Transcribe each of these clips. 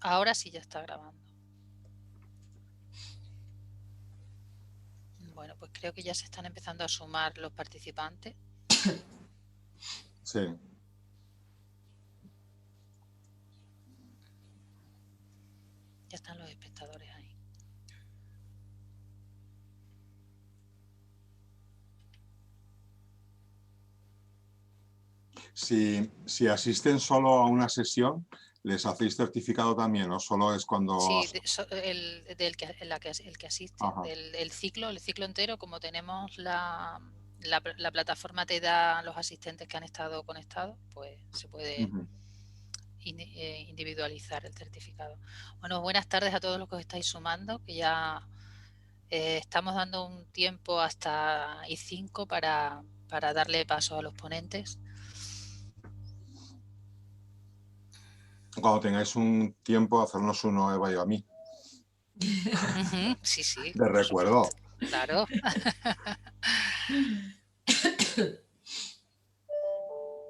Ahora sí ya está grabando. Bueno, pues creo que ya se están empezando a sumar los participantes. Sí. Ya están los espectadores ahí. Si asisten solo a una sesión, ¿les hacéis certificado también o solo es cuando...? Sí, el que asiste, Ajá. el ciclo entero, como tenemos la plataforma te da los asistentes que han estado conectados, pues se puede individualizar el certificado. Bueno, buenas tardes a todos los que os estáis sumando, que ya estamos dando un tiempo hasta I5 para darle paso a los ponentes. Cuando tengáis un tiempo, hacernos uno, Eva y a mí. Sí, sí, De por recuerdo. supuesto. Claro.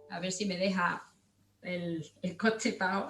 A ver si me deja el constipado.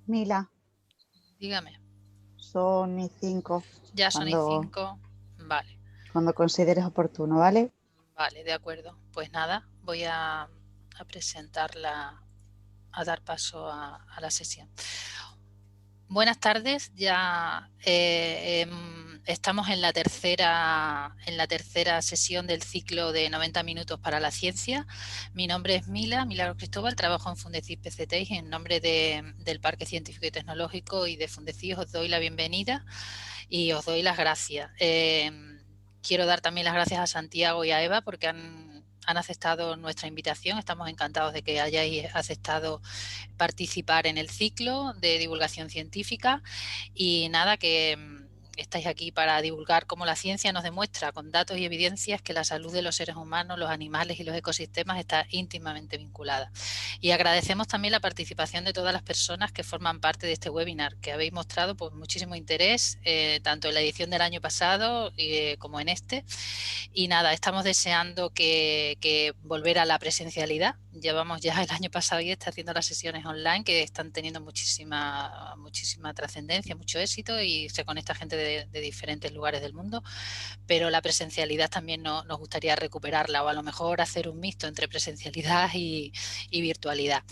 Mila. Dígame. Son I5. Ya son I5. Vale. Cuando consideres oportuno, ¿vale? Vale, de acuerdo. Pues nada, voy a presentarla, a dar paso a la sesión. Buenas tardes, ya estamos en la tercera sesión del ciclo de 90 minutos para la ciencia. Mi nombre es Milagros Cristóbal, trabajo en Fundecid PCT y en nombre del Parque Científico y Tecnológico y de Fundecid os doy la bienvenida y os doy las gracias. Quiero dar también las gracias a Santiago y a Eva porque han aceptado nuestra invitación. Estamos encantados de que hayáis aceptado participar en el ciclo de divulgación científica y nada, que estáis aquí para divulgar cómo la ciencia nos demuestra con datos y evidencias que la salud de los seres humanos, los animales y los ecosistemas está íntimamente vinculada. Y agradecemos también la participación de todas las personas que forman parte de este webinar, que habéis mostrado pues, muchísimo interés, tanto en la edición del año pasado como en este. Y nada, estamos deseando que volver a la presencialidad. Llevamos ya el año pasado y está haciendo las sesiones online que están teniendo muchísima trascendencia, mucho éxito y se conecta gente de diferentes lugares del mundo, pero la presencialidad también nos gustaría recuperarla o a lo mejor hacer un mixto entre presencialidad y virtualidad.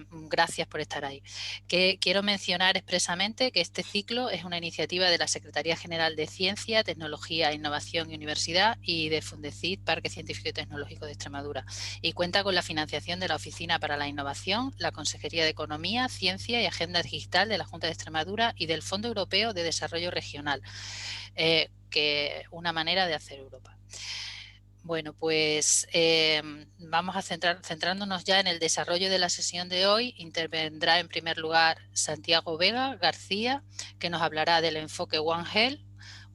Gracias por estar ahí. Quiero mencionar expresamente que este ciclo es una iniciativa de la Secretaría General de Ciencia, Tecnología, Innovación y Universidad y de Fundecid, Parque Científico y Tecnológico de Extremadura, y cuenta con la financiación de la Oficina para la Innovación, la Consejería de Economía, Ciencia y Agenda Digital de la Junta de Extremadura y del Fondo Europeo de Desarrollo Regional, que es una manera de hacer Europa. Bueno, pues vamos a centrándonos ya en el desarrollo de la sesión de hoy. Intervendrá en primer lugar Santiago Vega García, que nos hablará del enfoque One Health,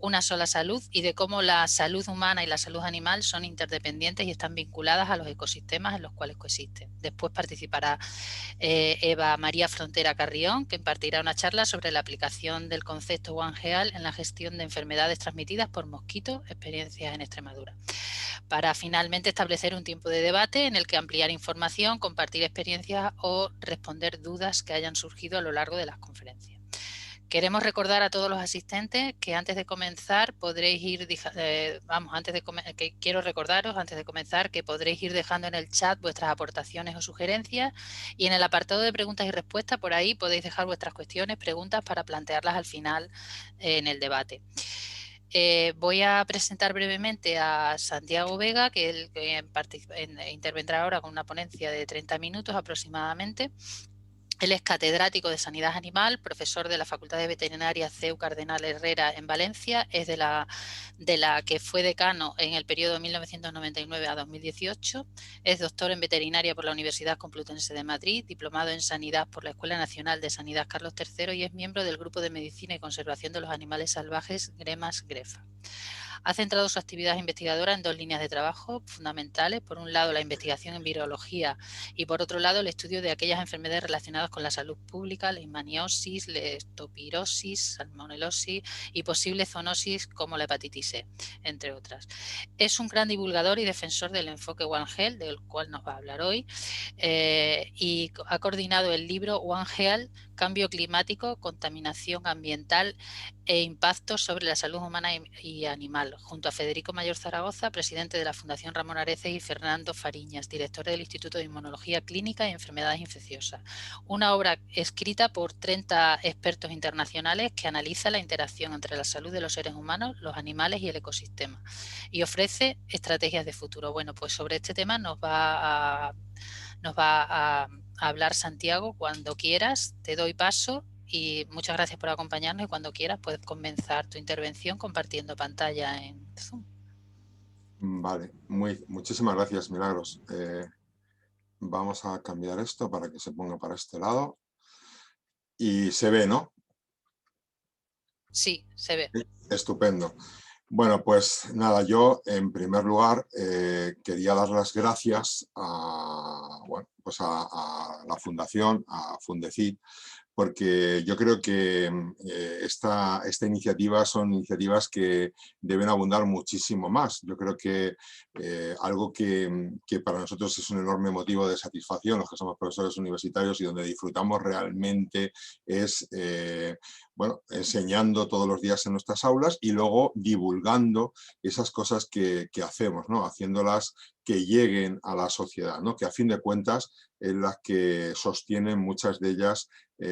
una sola salud y de cómo la salud humana y la salud animal son interdependientes y están vinculadas a los ecosistemas en los cuales coexisten. Después participará Eva María Frontera Carrión, que impartirá una charla sobre la aplicación del concepto One Health en la gestión de enfermedades transmitidas por mosquitos, experiencias en Extremadura, para finalmente establecer un tiempo de debate en el que ampliar información, compartir experiencias o responder dudas que hayan surgido a lo largo de las conferencias. Queremos recordar a todos los asistentes que antes de comenzar podréis ir, quiero recordaros antes de comenzar que podréis ir dejando en el chat vuestras aportaciones o sugerencias y en el apartado de preguntas y respuestas por ahí podéis dejar vuestras cuestiones, preguntas para plantearlas al final en el debate. Voy a presentar brevemente a Santiago Vega, que intervendrá ahora con una ponencia de 30 minutos aproximadamente. Él es catedrático de Sanidad Animal, profesor de la Facultad de Veterinaria CEU Cardenal Herrera en Valencia, es de la que fue decano en el periodo 1999 a 2018, es doctor en Veterinaria por la Universidad Complutense de Madrid, diplomado en Sanidad por la Escuela Nacional de Sanidad Carlos III y es miembro del Grupo de Medicina y Conservación de los Animales Salvajes GREMAS-GREFA. Ha centrado su actividad investigadora en dos líneas de trabajo fundamentales. Por un lado, la investigación en virología y por otro lado, el estudio de aquellas enfermedades relacionadas con la salud pública, leishmaniosis, leptospirosis, salmonelosis y posible zoonosis como la hepatitis C, entre otras. Es un gran divulgador y defensor del enfoque One Health, del cual nos va a hablar hoy, y ha coordinado el libro One Health, Cambio Climático, Contaminación Ambiental e Impacto sobre la Salud Humana y Animal, junto a Federico Mayor Zaragoza, presidente de la Fundación Ramón Areces, y Fernando Fariñas, director del Instituto de Inmunología Clínica y Enfermedades Infecciosas. Una obra escrita por 30 expertos internacionales que analiza la interacción entre la salud de los seres humanos, los animales y el ecosistema y ofrece estrategias de futuro. Bueno, pues sobre este tema nos va a hablar Santiago. Cuando quieras, te doy paso y muchas gracias por acompañarnos y cuando quieras puedes comenzar tu intervención compartiendo pantalla en Zoom. Vale, muchísimas gracias, Milagros. Vamos a cambiar esto para que se ponga para este lado. Y se ve, ¿no? Sí, se ve. Estupendo. Bueno, pues nada, yo en primer lugar quería dar las gracias a la Fundación, a Fundecid, porque yo creo que esta iniciativa son iniciativas que deben abundar muchísimo más. Yo creo que algo que para nosotros es un enorme motivo de satisfacción, los que somos profesores universitarios y donde disfrutamos realmente es enseñando todos los días en nuestras aulas y luego divulgando esas cosas que hacemos, ¿no? Haciéndolas que lleguen a la sociedad, ¿no? Que a fin de cuentas es las que sostienen muchas de ellas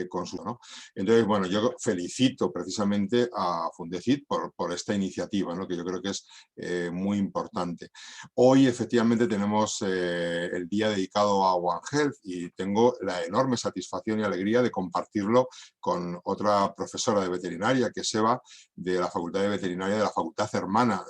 con su, ¿no? Entonces, bueno, yo felicito precisamente a Fundecid por esta iniciativa, ¿no? Que yo creo que es muy importante. Hoy efectivamente tenemos el día dedicado a One Health y tengo la enorme satisfacción y alegría de compartirlo con otra profesora de veterinaria, que es Eva, de la Facultad de Veterinaria de la Facultad Hermana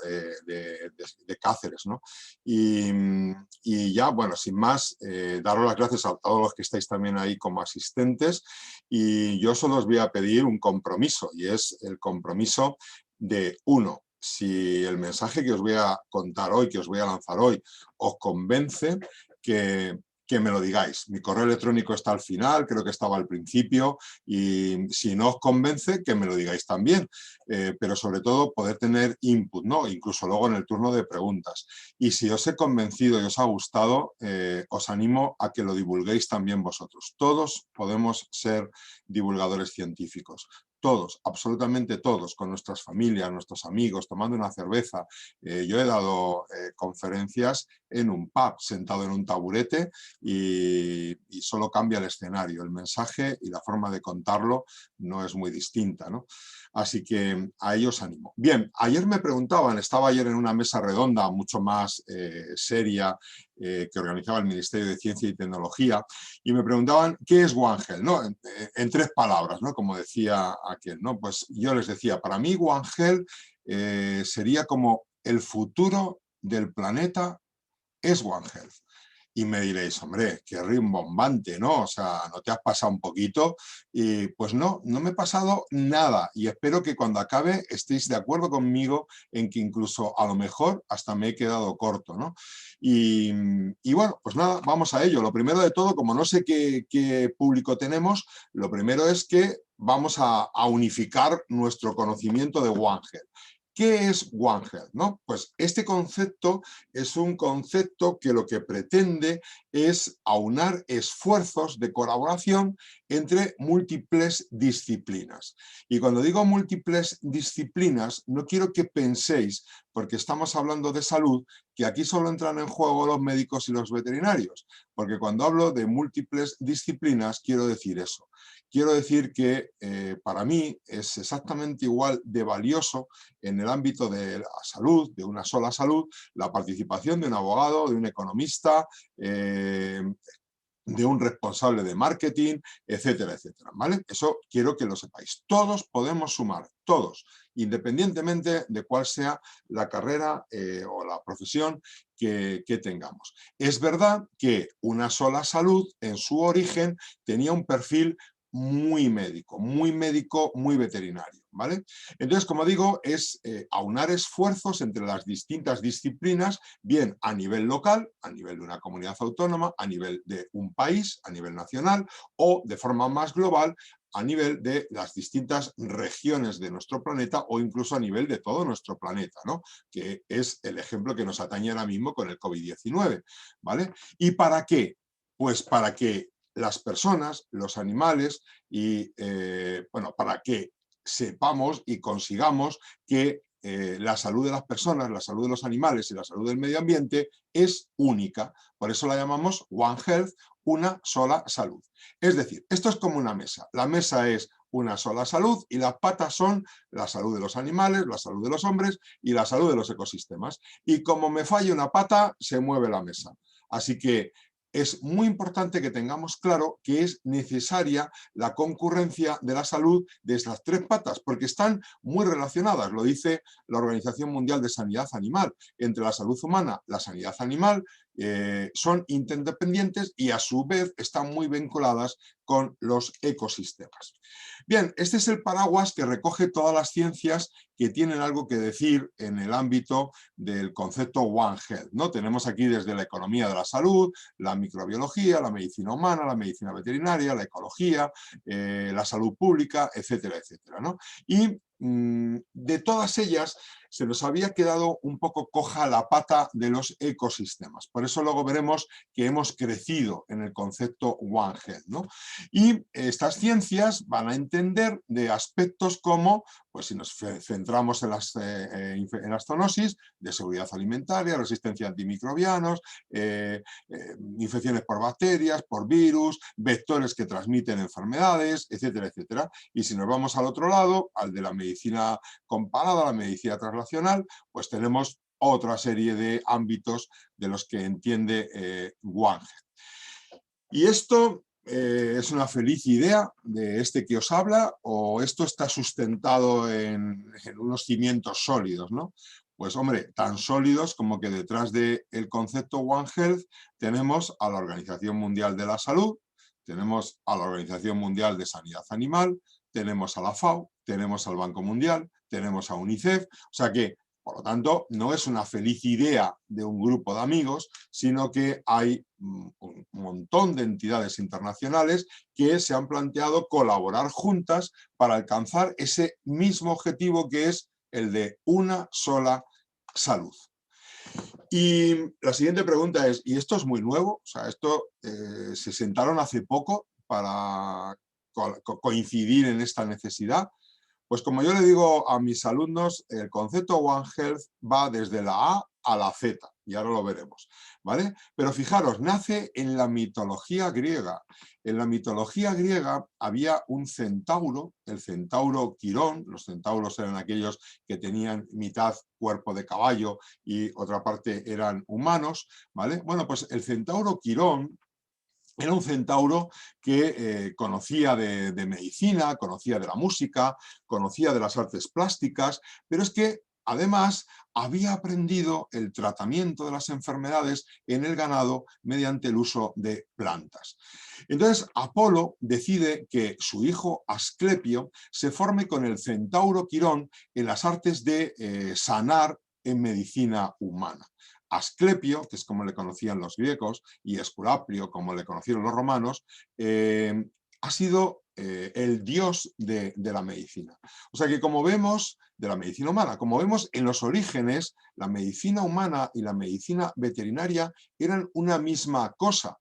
de Cáceres, ¿no? Y ya, bueno, sin más, daros las gracias a todos los que estáis también ahí como asistentes y yo solo os voy a pedir un compromiso y es el compromiso de uno. Si el mensaje que os voy a contar hoy, que os voy a lanzar hoy, os convence, que me lo digáis. Mi correo electrónico está al final, creo que estaba al principio, y si no os convence, que me lo digáis también. Pero sobre todo poder tener input, ¿no? Incluso luego en el turno de preguntas. Y si os he convencido y os ha gustado, os animo a que lo divulguéis también vosotros. Todos podemos ser divulgadores científicos. Todos, absolutamente todos, con nuestras familias, nuestros amigos, tomando una cerveza. Yo he dado conferencias en un pub, sentado en un taburete y solo cambia el escenario. El mensaje y la forma de contarlo no es muy distinta, ¿no? Así que a ellos animo. Bien, ayer me preguntaban, estaba ayer en una mesa redonda mucho más seria que organizaba el Ministerio de Ciencia y Tecnología y me preguntaban qué es One Health, ¿no? En 3 palabras, ¿no? Como decía aquel, ¿no? Pues yo les decía, para mí One Health sería como el futuro del planeta es One Health. Y me diréis, hombre, qué rimbombante, ¿no? O sea, ¿no te has pasado un poquito? Y pues no, no me he pasado nada. Y espero que cuando acabe estéis de acuerdo conmigo en que incluso a lo mejor hasta me he quedado corto, ¿no? Y bueno, pues nada, vamos a ello. Lo primero de todo, como no sé qué público tenemos, lo primero es que vamos a unificar nuestro conocimiento de One Health. ¿Qué es One Health? ¿No? Pues este concepto es un concepto que lo que pretende es aunar esfuerzos de colaboración entre múltiples disciplinas. Y cuando digo múltiples disciplinas, no quiero que penséis, porque estamos hablando de salud, que aquí solo entran en juego los médicos y los veterinarios, porque cuando hablo de múltiples disciplinas quiero decir eso. Quiero decir que para mí es exactamente igual de valioso en el ámbito de la salud, de una sola salud, la participación de un abogado, de un economista, de un responsable de marketing, etcétera, etcétera, ¿vale? Eso quiero que lo sepáis. Todos podemos sumar, todos, independientemente de cuál sea la carrera o la profesión que tengamos. Es verdad que una sola salud, en su origen, tenía un perfil muy médico, muy veterinario, ¿vale? Entonces, como digo, es aunar esfuerzos entre las distintas disciplinas, bien a nivel local, a nivel de una comunidad autónoma, a nivel de un país, a nivel nacional, o de forma más global, a nivel de las distintas regiones de nuestro planeta o incluso a nivel de todo nuestro planeta, ¿no? Que es el ejemplo que nos atañe ahora mismo con el COVID-19, ¿vale? ¿Y para qué? Pues para que las personas, los animales y, bueno, para que sepamos y consigamos que la salud de las personas, la salud de los animales y la salud del medio ambiente es única. Por eso la llamamos One Health, una sola salud. Es decir, esto es como una mesa. La mesa es una sola salud y las patas son la salud de los animales, la salud de los hombres y la salud de los ecosistemas. Y como me falle una pata, se mueve la mesa. Así que es muy importante que tengamos claro que es necesaria la concurrencia de la salud de estas tres patas, porque están muy relacionadas, lo dice la Organización Mundial de Sanidad Animal. Entre la salud humana, la sanidad animal, son interdependientes y a su vez están muy vinculadas con los ecosistemas. Bien, este es el paraguas que recoge todas las ciencias que tienen algo que decir en el ámbito del concepto One Health, ¿no? Tenemos aquí desde la economía de la salud, la microbiología, la medicina humana, la medicina veterinaria, la ecología, la salud pública, etcétera, etcétera, ¿no? Y de todas ellas se nos había quedado un poco coja la pata de los ecosistemas. Por eso luego veremos que hemos crecido en el concepto One Health, ¿no? Y estas ciencias van a entender de aspectos como, pues si nos centramos en las zoonosis, de seguridad alimentaria, resistencia a antimicrobianos, infecciones por bacterias, por virus, vectores que transmiten enfermedades, etcétera, etcétera. Y si nos vamos al otro lado, al de la medicina comparada, la medicina translacional, pues tenemos otra serie de ámbitos de los que entiende One Health. Y esto ¿es una feliz idea de este que os habla o esto está sustentado en unos cimientos sólidos, ¿no? Pues hombre, tan sólidos como que detrás del concepto One Health tenemos a la Organización Mundial de la Salud, tenemos a la Organización Mundial de Sanidad Animal, tenemos a la FAO, tenemos al Banco Mundial, tenemos a UNICEF, o sea que por lo tanto, no es una feliz idea de un grupo de amigos, sino que hay un montón de entidades internacionales que se han planteado colaborar juntas para alcanzar ese mismo objetivo que es el de una sola salud. Y la siguiente pregunta es, ¿y esto es muy nuevo? O sea, esto se sentaron hace poco para coincidir en esta necesidad. Pues como yo le digo a mis alumnos, el concepto One Health va desde la A a la Z, y ahora lo veremos, ¿vale? Pero fijaros, nace en la mitología griega. En la mitología griega había un centauro, el centauro Quirón, los centauros eran aquellos que tenían mitad cuerpo de caballo y otra parte eran humanos, ¿vale? Bueno, pues el centauro Quirón era un centauro que conocía de medicina, conocía de la música, conocía de las artes plásticas, pero es que además había aprendido el tratamiento de las enfermedades en el ganado mediante el uso de plantas. Entonces Apolo decide que su hijo Asclepio se forme con el centauro Quirón en las artes de sanar en medicina humana. Asclepio, que es como le conocían los griegos, y Esculapio, como le conocieron los romanos, ha sido el dios de la medicina. O sea que como vemos, de la medicina humana, como vemos en los orígenes, la medicina humana y la medicina veterinaria eran una misma cosa.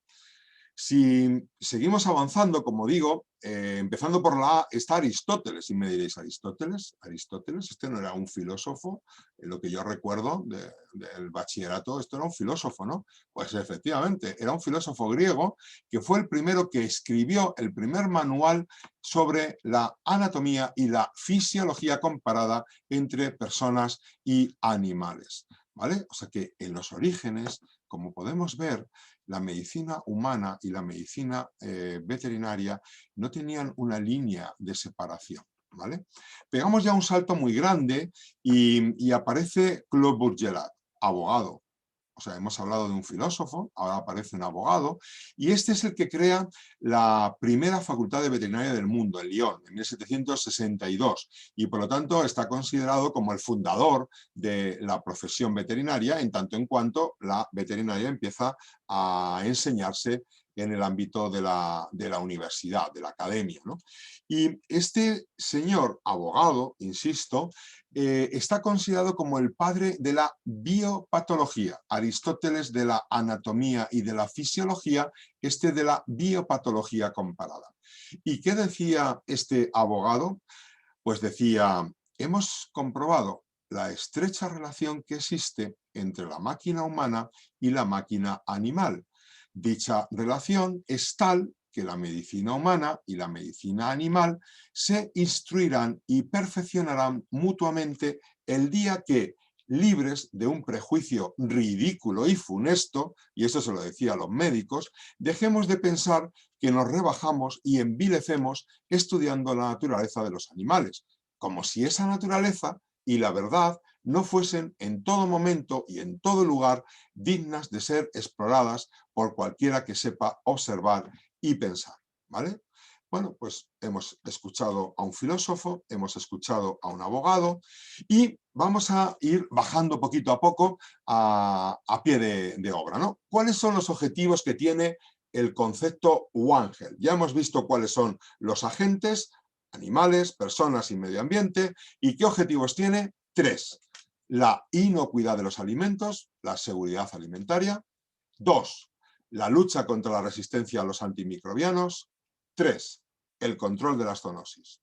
Si seguimos avanzando, como digo, empezando por la A, está Aristóteles, y me diréis, ¿Aristóteles? ¿Aristóteles? Este no era un filósofo, lo que yo recuerdo del bachillerato, esto era un filósofo, ¿no? Pues efectivamente, era un filósofo griego que fue el primero que escribió el primer manual sobre la anatomía y la fisiología comparada entre personas y animales, ¿vale? O sea que en los orígenes, como podemos ver, la medicina humana y la medicina veterinaria no tenían una línea de separación, ¿vale? Pegamos ya un salto muy grande y aparece Claude Bourgelat, abogado. O sea, hemos hablado de un filósofo, ahora aparece un abogado, y este es el que crea la primera facultad de veterinaria del mundo, en Lyon, en 1762, y por lo tanto está considerado como el fundador de la profesión veterinaria, en tanto en cuanto la veterinaria empieza a enseñarse en el ámbito de la universidad, de la academia, ¿no? Y este señor abogado, insisto, está considerado como el padre de la biopatología. Aristóteles de la anatomía y de la fisiología, este de la biopatología comparada. ¿Y qué decía este abogado? Pues decía, hemos comprobado la estrecha relación que existe entre la máquina humana y la máquina animal. Dicha relación es tal que la medicina humana y la medicina animal se instruirán y perfeccionarán mutuamente el día que, libres de un prejuicio ridículo y funesto, y eso se lo decía a los médicos, dejemos de pensar que nos rebajamos y envilecemos estudiando la naturaleza de los animales, como si esa naturaleza y la verdad no fuesen en todo momento y en todo lugar dignas de ser exploradas por cualquiera que sepa observar y pensar, ¿vale? Bueno, pues hemos escuchado a un filósofo, hemos escuchado a un abogado y vamos a ir bajando poquito a poco a pie de obra, ¿no? ¿Cuáles son los objetivos que tiene el concepto One Health? Ya hemos visto cuáles son los agentes, animales, personas y medio ambiente, y qué objetivos tiene. 3. La inocuidad de los alimentos, la seguridad alimentaria. 2. La lucha contra la resistencia a los antimicrobianos. 3. El control de las zoonosis.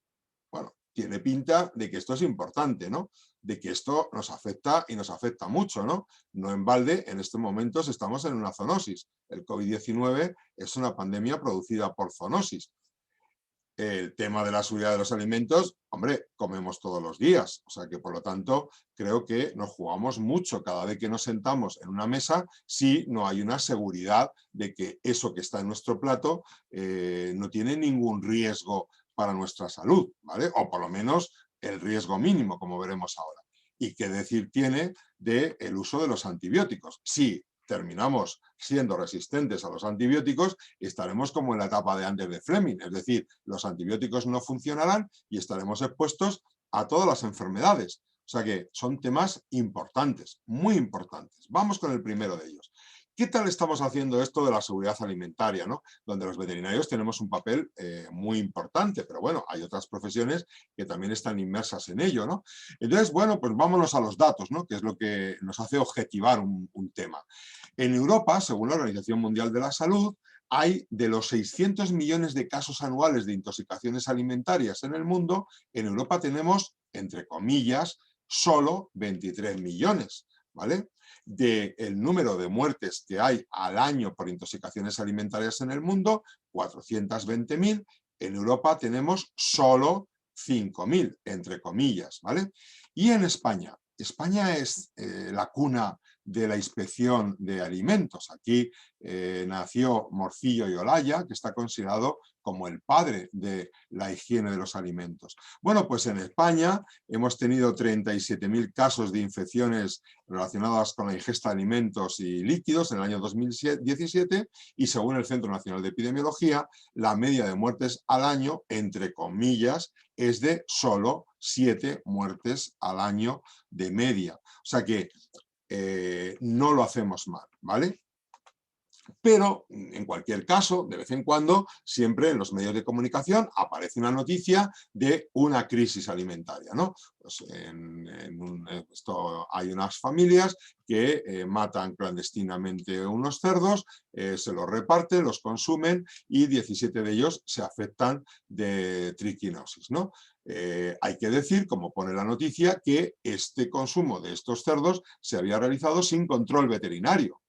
Bueno, tiene pinta de que esto es importante, ¿no? De que esto nos afecta y nos afecta mucho, ¿no? No en balde, en estos momentos estamos en una zoonosis. El COVID-19 es una pandemia producida por zoonosis. El tema de la seguridad de los alimentos, hombre, comemos todos los días, o sea que por lo tanto creo que nos jugamos mucho cada vez que nos sentamos en una mesa si no hay una seguridad de que eso que está en nuestro plato no tiene ningún riesgo para nuestra salud, ¿vale? O por lo menos el riesgo mínimo, como veremos ahora. ¿Y qué decir tiene del uso de los antibióticos? Sí, terminamos siendo resistentes a los antibióticos, estaremos como en la etapa de antes de Fleming, es decir, los antibióticos no funcionarán y estaremos expuestos a todas las enfermedades. O sea que son temas importantes, muy importantes. Vamos con el primero de ellos. ¿Qué tal estamos haciendo esto de la seguridad alimentaria, ¿no? Donde los veterinarios tenemos un papel muy importante, pero bueno, hay otras profesiones que también están inmersas en ello, ¿no? Entonces, bueno, pues vámonos a los datos, ¿no? Que es lo que nos hace objetivar un tema. En Europa, según la Organización Mundial de la Salud, hay de los 600 millones de casos anuales de intoxicaciones alimentarias en el mundo, en Europa tenemos, entre comillas, solo 23 millones, ¿vale? Del número de muertes que hay al año por intoxicaciones alimentarias en el mundo, 420.000, en Europa tenemos solo 5.000, entre comillas, ¿vale? Y en España, España es la cuna de la inspección de alimentos. Aquí nació Morcillo y Olaya, que está considerado como el padre de la higiene de los alimentos. Bueno, pues en España hemos tenido 37.000 casos de infecciones relacionadas con la ingesta de alimentos y líquidos en el año 2017 y según el Centro Nacional de Epidemiología, la media de muertes al año, entre comillas, es de solo 7 muertes al año de media. O sea que no lo hacemos mal, ¿vale? Pero, en cualquier caso, de vez en cuando, siempre en los medios de comunicación aparece una noticia de una crisis alimentaria, ¿no? Pues hay unas familias que matan clandestinamente unos cerdos, se los reparten, los consumen y 17 de ellos se afectan de triquinosis, ¿no? Hay que decir, como pone la noticia, que este consumo de estos cerdos se había realizado sin control veterinario.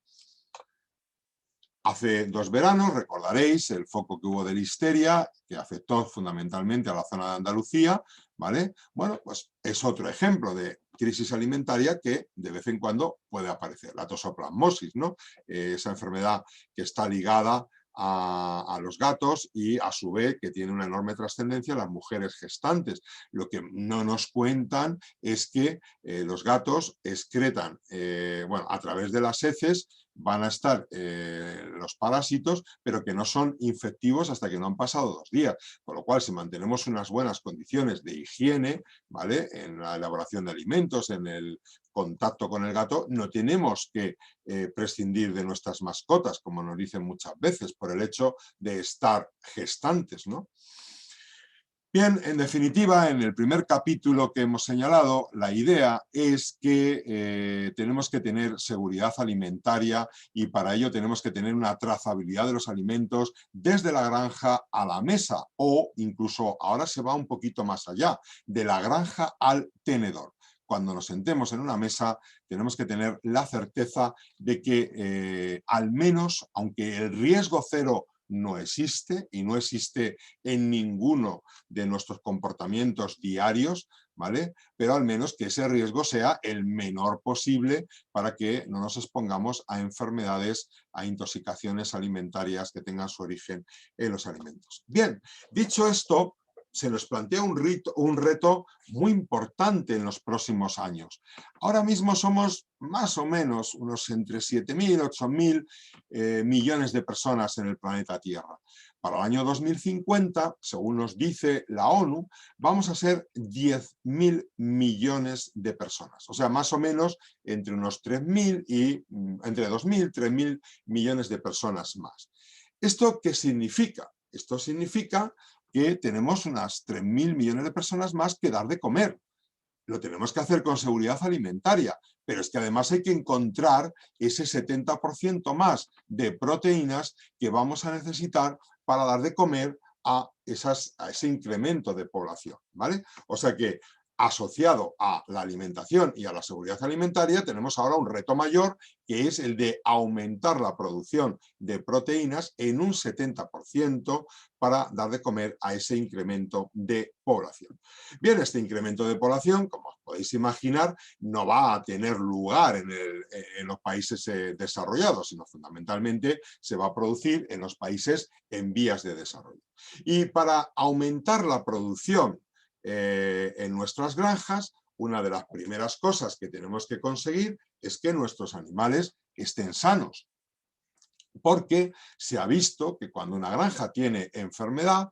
Hace 2 veranos, recordaréis, el foco que hubo de listeria, que afectó fundamentalmente a la zona de Andalucía, ¿vale? Bueno, pues es otro ejemplo de crisis alimentaria que de vez en cuando puede aparecer. La tosoplasmosis, ¿no? Esa enfermedad que está ligada a los gatos y a su vez que tiene una enorme trascendencia a las mujeres gestantes. Lo que no nos cuentan es que los gatos excretan, bueno, a través de las heces van a estar los parásitos, pero que no son infectivos hasta que no han pasado 2 días. Con lo cual, si mantenemos unas buenas condiciones de higiene, ¿vale?, en la elaboración de alimentos, en el contacto con el gato, no tenemos que prescindir de nuestras mascotas, como nos dicen muchas veces, por el hecho de estar gestantes, ¿no? Bien, en definitiva, en el primer capítulo que hemos señalado, la idea es que tenemos que tener seguridad alimentaria y para ello tenemos que tener una trazabilidad de los alimentos desde la granja a la mesa o incluso ahora se va un poquito más allá, de la granja al tenedor. Cuando nos sentemos en una mesa tenemos que tener la certeza de que al menos, aunque el riesgo cero no existe y no existe en ninguno de nuestros comportamientos diarios, ¿vale? Pero al menos que ese riesgo sea el menor posible para que no nos expongamos a enfermedades, a intoxicaciones alimentarias que tengan su origen en los alimentos. Bien, dicho esto, se nos plantea un reto muy importante en los próximos años. Ahora mismo somos más o menos unos entre 7.000, 8.000 millones de personas en el planeta Tierra. Para el año 2050, según nos dice la ONU, vamos a ser 10.000 millones de personas. O sea, más o menos entre unos 3.000 y entre 2.000, 3.000 millones de personas más. ¿Esto qué significa? Esto significa que tenemos unas 3.000 millones de personas más que dar de comer. Lo tenemos que hacer con seguridad alimentaria, pero es que además hay que encontrar ese 70% más de proteínas que vamos a necesitar para dar de comer a ese incremento de población, ¿vale? O sea que, asociado a la alimentación y a la seguridad alimentaria, tenemos ahora un reto mayor, que es el de aumentar la producción de proteínas en un 70% para dar de comer a ese incremento de población. Bien, este incremento de población, como os podéis imaginar, no va a tener lugar en los países desarrollados, sino fundamentalmente se va a producir en los países en vías de desarrollo. Y para aumentar la producción en nuestras granjas, una de las primeras cosas que tenemos que conseguir es que nuestros animales estén sanos. Porque se ha visto que cuando una granja tiene enfermedad,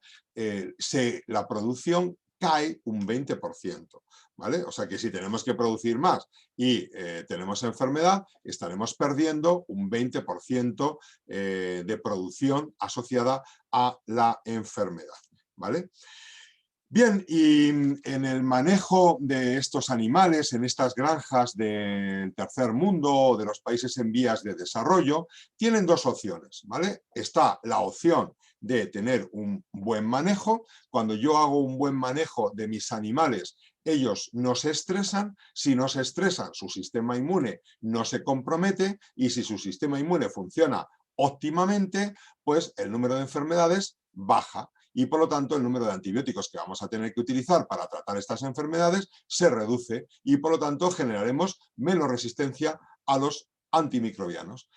la producción cae un 20%, ¿vale? O sea que si tenemos que producir más y tenemos enfermedad, estaremos perdiendo un 20% de producción asociada a la enfermedad, ¿vale? Bien, y en el manejo de estos animales, en estas granjas del tercer mundo o de los países en vías de desarrollo, tienen 2 opciones, ¿vale? Está la opción de tener un buen manejo. Cuando yo hago un buen manejo de mis animales, ellos no se estresan. Si no se estresan, su sistema inmune no se compromete y si su sistema inmune funciona óptimamente, pues el número de enfermedades baja. Y por lo tanto el número de antibióticos que vamos a tener que utilizar para tratar estas enfermedades se reduce y por lo tanto generaremos menos resistencia a los antimicrobianos.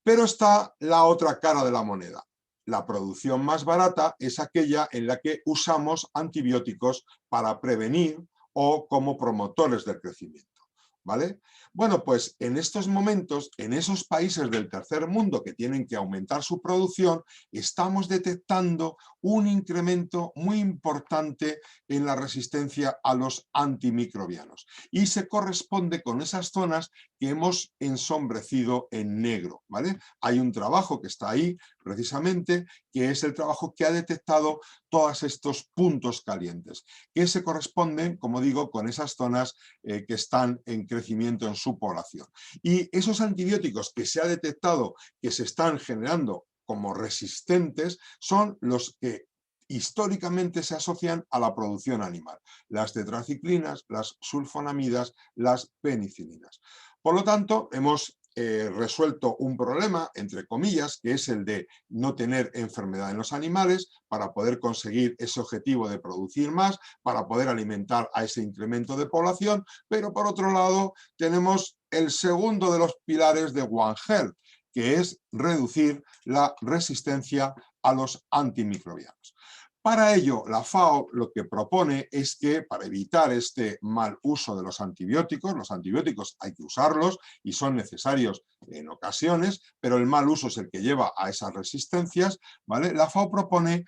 Pero está la otra cara de la moneda. La producción más barata es aquella en la que usamos antibióticos para prevenir o como promotores del crecimiento, ¿vale? Bueno, pues en estos momentos, en esos países del tercer mundo que tienen que aumentar su producción, estamos detectando un incremento muy importante en la resistencia a los antimicrobianos. Y se corresponde con esas zonas que hemos ensombrecido en negro, ¿vale? Hay un trabajo que está ahí, precisamente, que es el trabajo que ha detectado todos estos puntos calientes, que se corresponden, como digo, con esas zonas que están en crecimiento en su población. Y esos antibióticos que se ha detectado que se están generando como resistentes son los que históricamente se asocian a la producción animal, las tetraciclinas, las sulfonamidas, las penicilinas. Por lo tanto, hemos resuelto un problema, entre comillas, que es el de no tener enfermedad en los animales para poder conseguir ese objetivo de producir más, para poder alimentar a ese incremento de población, pero por otro lado tenemos el segundo de los pilares de One Health, que es reducir la resistencia a los antimicrobianos. Para ello, la FAO lo que propone es que, para evitar este mal uso de los antibióticos hay que usarlos y son necesarios en ocasiones, pero el mal uso es el que lleva a esas resistencias, ¿vale? La FAO propone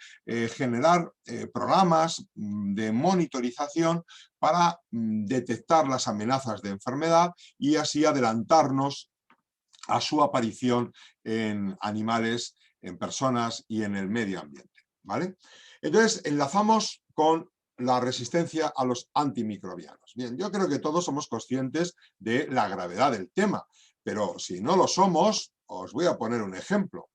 generar programas de monitorización para detectar las amenazas de enfermedad y así adelantarnos a su aparición en animales, en personas y en el medio ambiente, ¿vale? Entonces, enlazamos con la resistencia a los antimicrobianos. Bien, yo creo que todos somos conscientes de la gravedad del tema, pero si no lo somos, os voy a poner un ejemplo.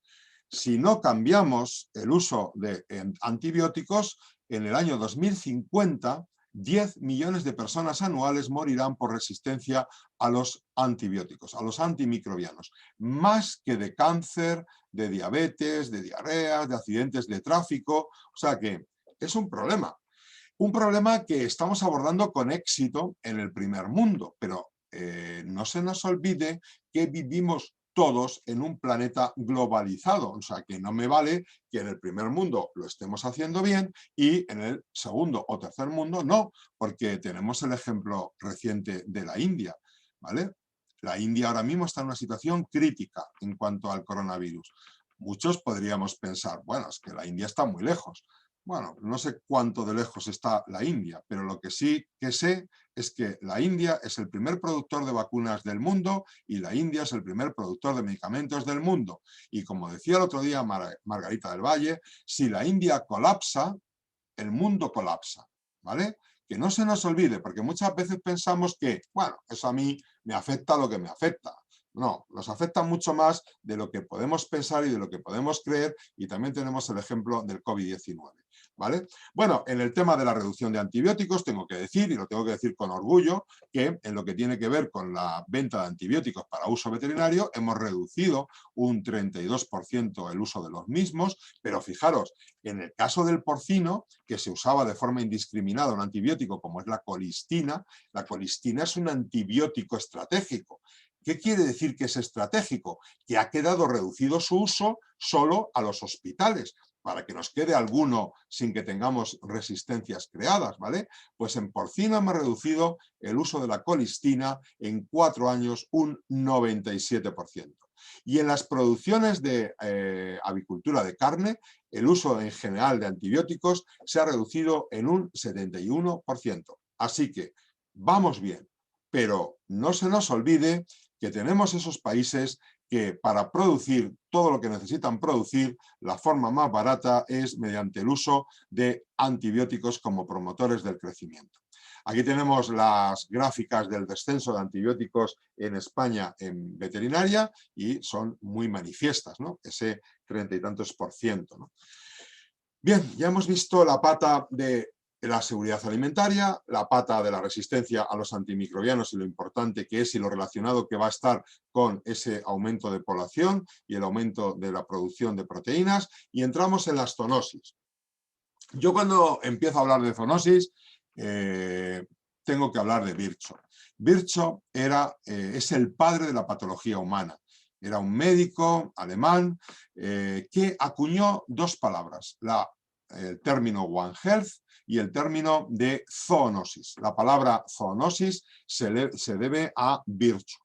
Si no cambiamos el uso de antibióticos, en el año 2050, 10 millones de personas anuales morirán por resistencia a los antibióticos, a los antimicrobianos, más que de cáncer, de diabetes, de diarreas, de accidentes de tráfico. O sea que es un problema que estamos abordando con éxito en el primer mundo, pero no se nos olvide que vivimos todos en un planeta globalizado, o sea que no me vale que en el primer mundo lo estemos haciendo bien y en el segundo o tercer mundo no, porque tenemos el ejemplo reciente de la India, ¿vale? La India ahora mismo está en una situación crítica en cuanto al coronavirus. Muchos podríamos pensar, bueno, es que la India está muy lejos. Bueno, no sé cuánto de lejos está la India, pero lo que sí que sé es que la India es el primer productor de vacunas del mundo y la India es el primer productor de medicamentos del mundo. Y como decía el otro día Margarita del Valle, si la India colapsa, el mundo colapsa, ¿vale? Que no se nos olvide, porque muchas veces pensamos que, bueno, eso a mí me afecta lo que me afecta. No, nos afecta mucho más de lo que podemos pensar y de lo que podemos creer, y también tenemos el ejemplo del COVID-19, ¿vale? Bueno, en el tema de la reducción de antibióticos tengo que decir, y lo tengo que decir con orgullo, que en lo que tiene que ver con la venta de antibióticos para uso veterinario hemos reducido un 32% el uso de los mismos, pero fijaros, en el caso del porcino, que se usaba de forma indiscriminada un antibiótico como es la colistina es un antibiótico estratégico. ¿Qué quiere decir que es estratégico? Que ha quedado reducido su uso solo a los hospitales, para que nos quede alguno sin que tengamos resistencias creadas, ¿vale? Pues en porcino hemos reducido el uso de la colistina en 4 años un 97%. Y en las producciones de avicultura de carne, el uso en general de antibióticos se ha reducido en un 71%. Así que vamos bien, pero no se nos olvide que tenemos esos países que para producir todo lo que necesitan producir, la forma más barata es mediante el uso de antibióticos como promotores del crecimiento. Aquí tenemos las gráficas del descenso de antibióticos en España en veterinaria y son muy manifiestas, ¿no? Ese 30 y tantos %, ¿no? Bien, ya hemos visto la pata de la seguridad alimentaria, la pata de la resistencia a los antimicrobianos y lo importante que es y lo relacionado que va a estar con ese aumento de población y el aumento de la producción de proteínas, y entramos en las zoonosis. Yo cuando empiezo a hablar de zoonosis tengo que hablar de Virchow. Virchow es el padre de la patología humana. Era un médico alemán que acuñó 2 palabras, la el término One Health y el término de zoonosis. La palabra zoonosis se debe a Virchow.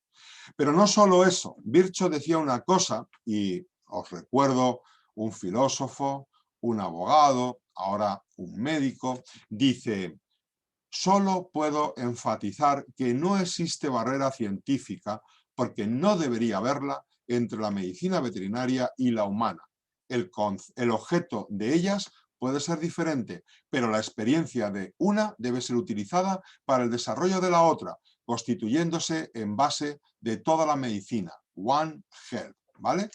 Pero no solo eso, Virchow decía una cosa, y os recuerdo, un filósofo, un abogado, ahora un médico, dice: solo puedo enfatizar que no existe barrera científica, porque no debería haberla, entre la medicina veterinaria y la humana. El objeto de ellas puede ser diferente, pero la experiencia de una debe ser utilizada para el desarrollo de la otra, constituyéndose en base de toda la medicina. One Health, ¿vale?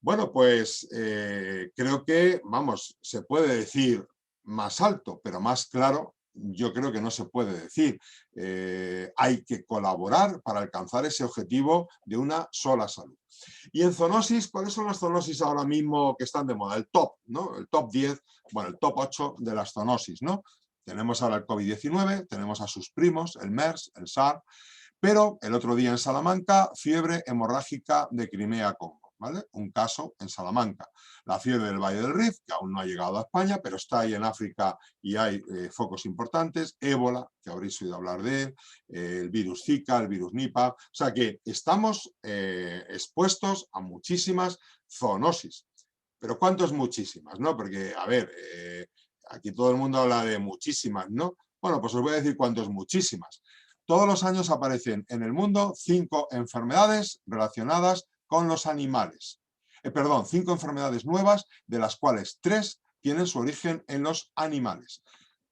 Bueno, pues creo que, vamos, se puede decir más alto, pero más claro, yo creo que no se puede decir. Hay que colaborar para alcanzar ese objetivo de una sola salud. Y en zoonosis, ¿cuáles son las zoonosis ahora mismo que están de moda? El top, ¿no? El top 10, bueno, el top 8 de las zoonosis, ¿no? Tenemos ahora el COVID-19, tenemos a sus primos, el MERS, el SARS, pero el otro día en Salamanca, fiebre hemorrágica de Crimea-Congo. ¿Vale? Un caso en Salamanca. La fiebre del Valle del Rift, que aún no ha llegado a España, pero está ahí en África y hay focos importantes. Ébola, que habréis oído hablar de él, el virus Zika, el virus Nipah. O sea que estamos expuestos a muchísimas zoonosis. Pero ¿cuánto es muchísimas? ¿No? Porque, a ver, aquí todo el mundo habla de muchísimas, ¿no? Bueno, pues os voy a decir cuánto es muchísimas. Todos los años aparecen en el mundo 5 enfermedades relacionadas con los animales. 5 enfermedades nuevas, de las cuales 3 tienen su origen en los animales.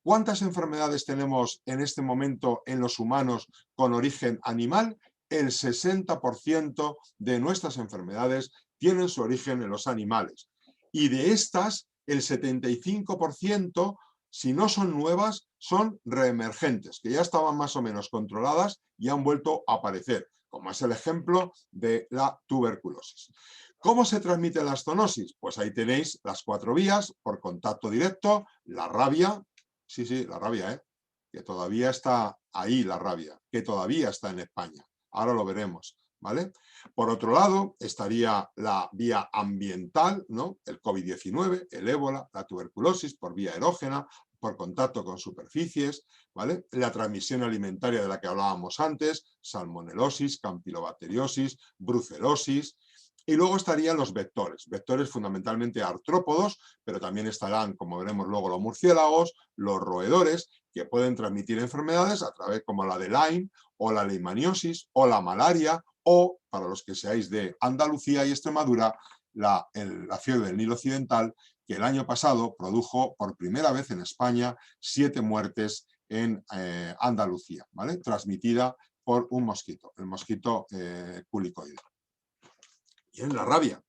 ¿Cuántas enfermedades tenemos en este momento en los humanos con origen animal? El 60% de nuestras enfermedades tienen su origen en los animales. Y de estas, el 75%, si no son nuevas, son reemergentes, que ya estaban más o menos controladas y han vuelto a aparecer, como es el ejemplo de la tuberculosis. ¿Cómo se transmiten las zoonosis? Pues ahí tenéis las 4 vías: por contacto directo, la rabia, sí, la rabia, que todavía está ahí, la rabia, que todavía está en España, ahora lo veremos, ¿vale? Por otro lado, estaría la vía ambiental, ¿no? El COVID-19, el ébola, la tuberculosis por vía erógena, por contacto con superficies, ¿vale? La transmisión alimentaria de la que hablábamos antes, salmonelosis, campilobacteriosis, brucelosis. Y luego estarían los vectores fundamentalmente artrópodos, pero también estarán, como veremos luego, los murciélagos, los roedores, que pueden transmitir enfermedades a través como la de Lyme, o la leishmaniosis, o la malaria, o, para los que seáis de Andalucía y Extremadura, la fiebre del Nilo Occidental, que el año pasado produjo por primera vez en España 7 muertes en Andalucía, ¿vale? Transmitida por un mosquito, el mosquito culicoide. Y en la rabia.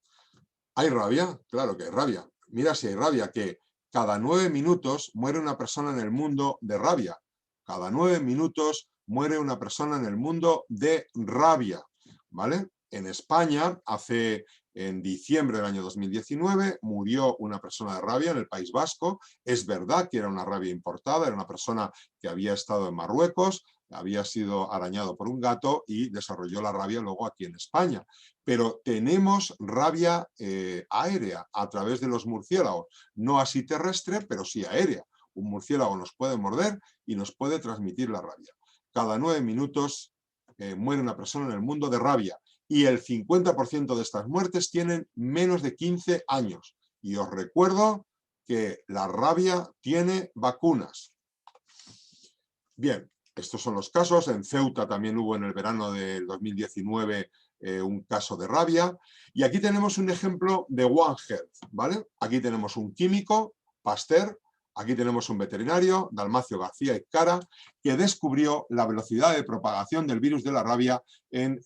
¿Hay rabia? Claro que hay rabia. Mira si hay rabia, que cada 9 minutos muere una persona en el mundo de rabia. Cada 9 minutos muere una persona en el mundo de rabia, ¿vale? En España, en diciembre del año 2019, murió una persona de rabia en el País Vasco. Es verdad que era una rabia importada, era una persona que había estado en Marruecos, había sido arañado por un gato y desarrolló la rabia luego aquí en España. Pero tenemos rabia aérea a través de los murciélagos, no así terrestre, pero sí aérea. Un murciélago nos puede morder y nos puede transmitir la rabia. Cada 9 minutos muere una persona en el mundo de rabia, y el 50% de estas muertes tienen menos de 15 años. Y os recuerdo que la rabia tiene vacunas. Bien, estos son los casos. En Ceuta también hubo en el verano del 2019 un caso de rabia. Y aquí tenemos un ejemplo de One Health, ¿vale? Aquí tenemos un químico, Pasteur. Aquí tenemos un veterinario, Dalmacio García Izcara, que descubrió la velocidad de propagación del virus de la rabia en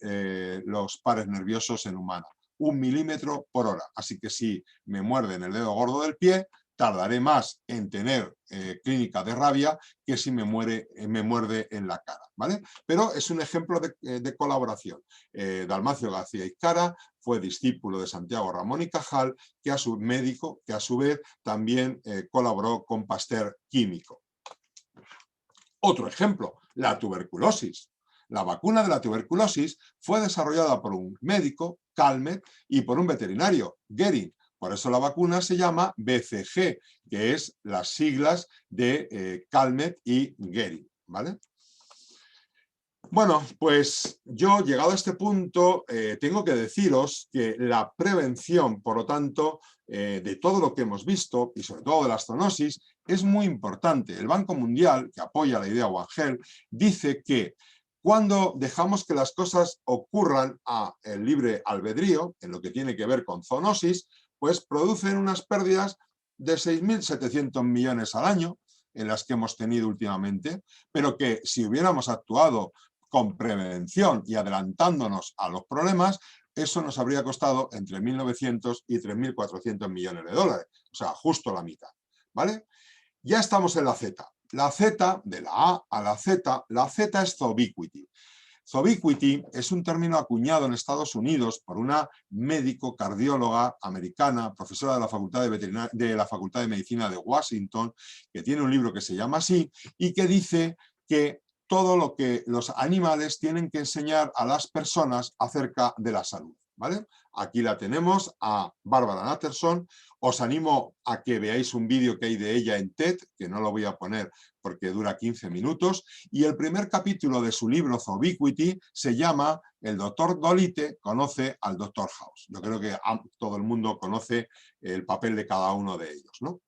los pares nerviosos en humanos. 1 milímetro por hora. Así que si me muerden el dedo gordo del pie, tardaré más en tener clínica de rabia que si me muerde en la cara, ¿vale? Pero es un ejemplo de colaboración. Dalmacio García Izcara fue discípulo de Santiago Ramón y Cajal, que a su vez también colaboró con Pasteur químico. Otro ejemplo, la tuberculosis. La vacuna de la tuberculosis fue desarrollada por un médico, Calmet, y por un veterinario, Gering. Por eso la vacuna se llama BCG, que es las siglas de Calmette y Gehring, ¿vale? Bueno, pues yo, llegado a este punto, tengo que deciros que la prevención, por lo tanto, de todo lo que hemos visto, y sobre todo de la zoonosis, es muy importante. El Banco Mundial, que apoya la idea One Health, dice que cuando dejamos que las cosas ocurran a el libre albedrío, en lo que tiene que ver con zoonosis, pues producen unas pérdidas de 6.700 millones al año, en las que hemos tenido últimamente, pero que si hubiéramos actuado con prevención y adelantándonos a los problemas, eso nos habría costado entre 1.900 y 3.400 millones de dólares, o sea, justo la mitad, ¿vale? Ya estamos en la Z. La Z, de la A a la Z es Zobiquity. Zobiquity es un término acuñado en Estados Unidos por una médico cardióloga americana, profesora de la Facultad de Medicina de Washington, que tiene un libro que se llama así, y que dice que todo lo que los animales tienen que enseñar a las personas acerca de la salud, ¿vale? Aquí la tenemos a Barbara Natterson. Os animo a que veáis un vídeo que hay de ella en TED, que no lo voy a poner porque dura 15 minutos, y el primer capítulo de su libro Zobiquity se llama El doctor Dolittle conoce al doctor House. Yo creo que todo el mundo conoce el papel de cada uno de ellos, ¿no?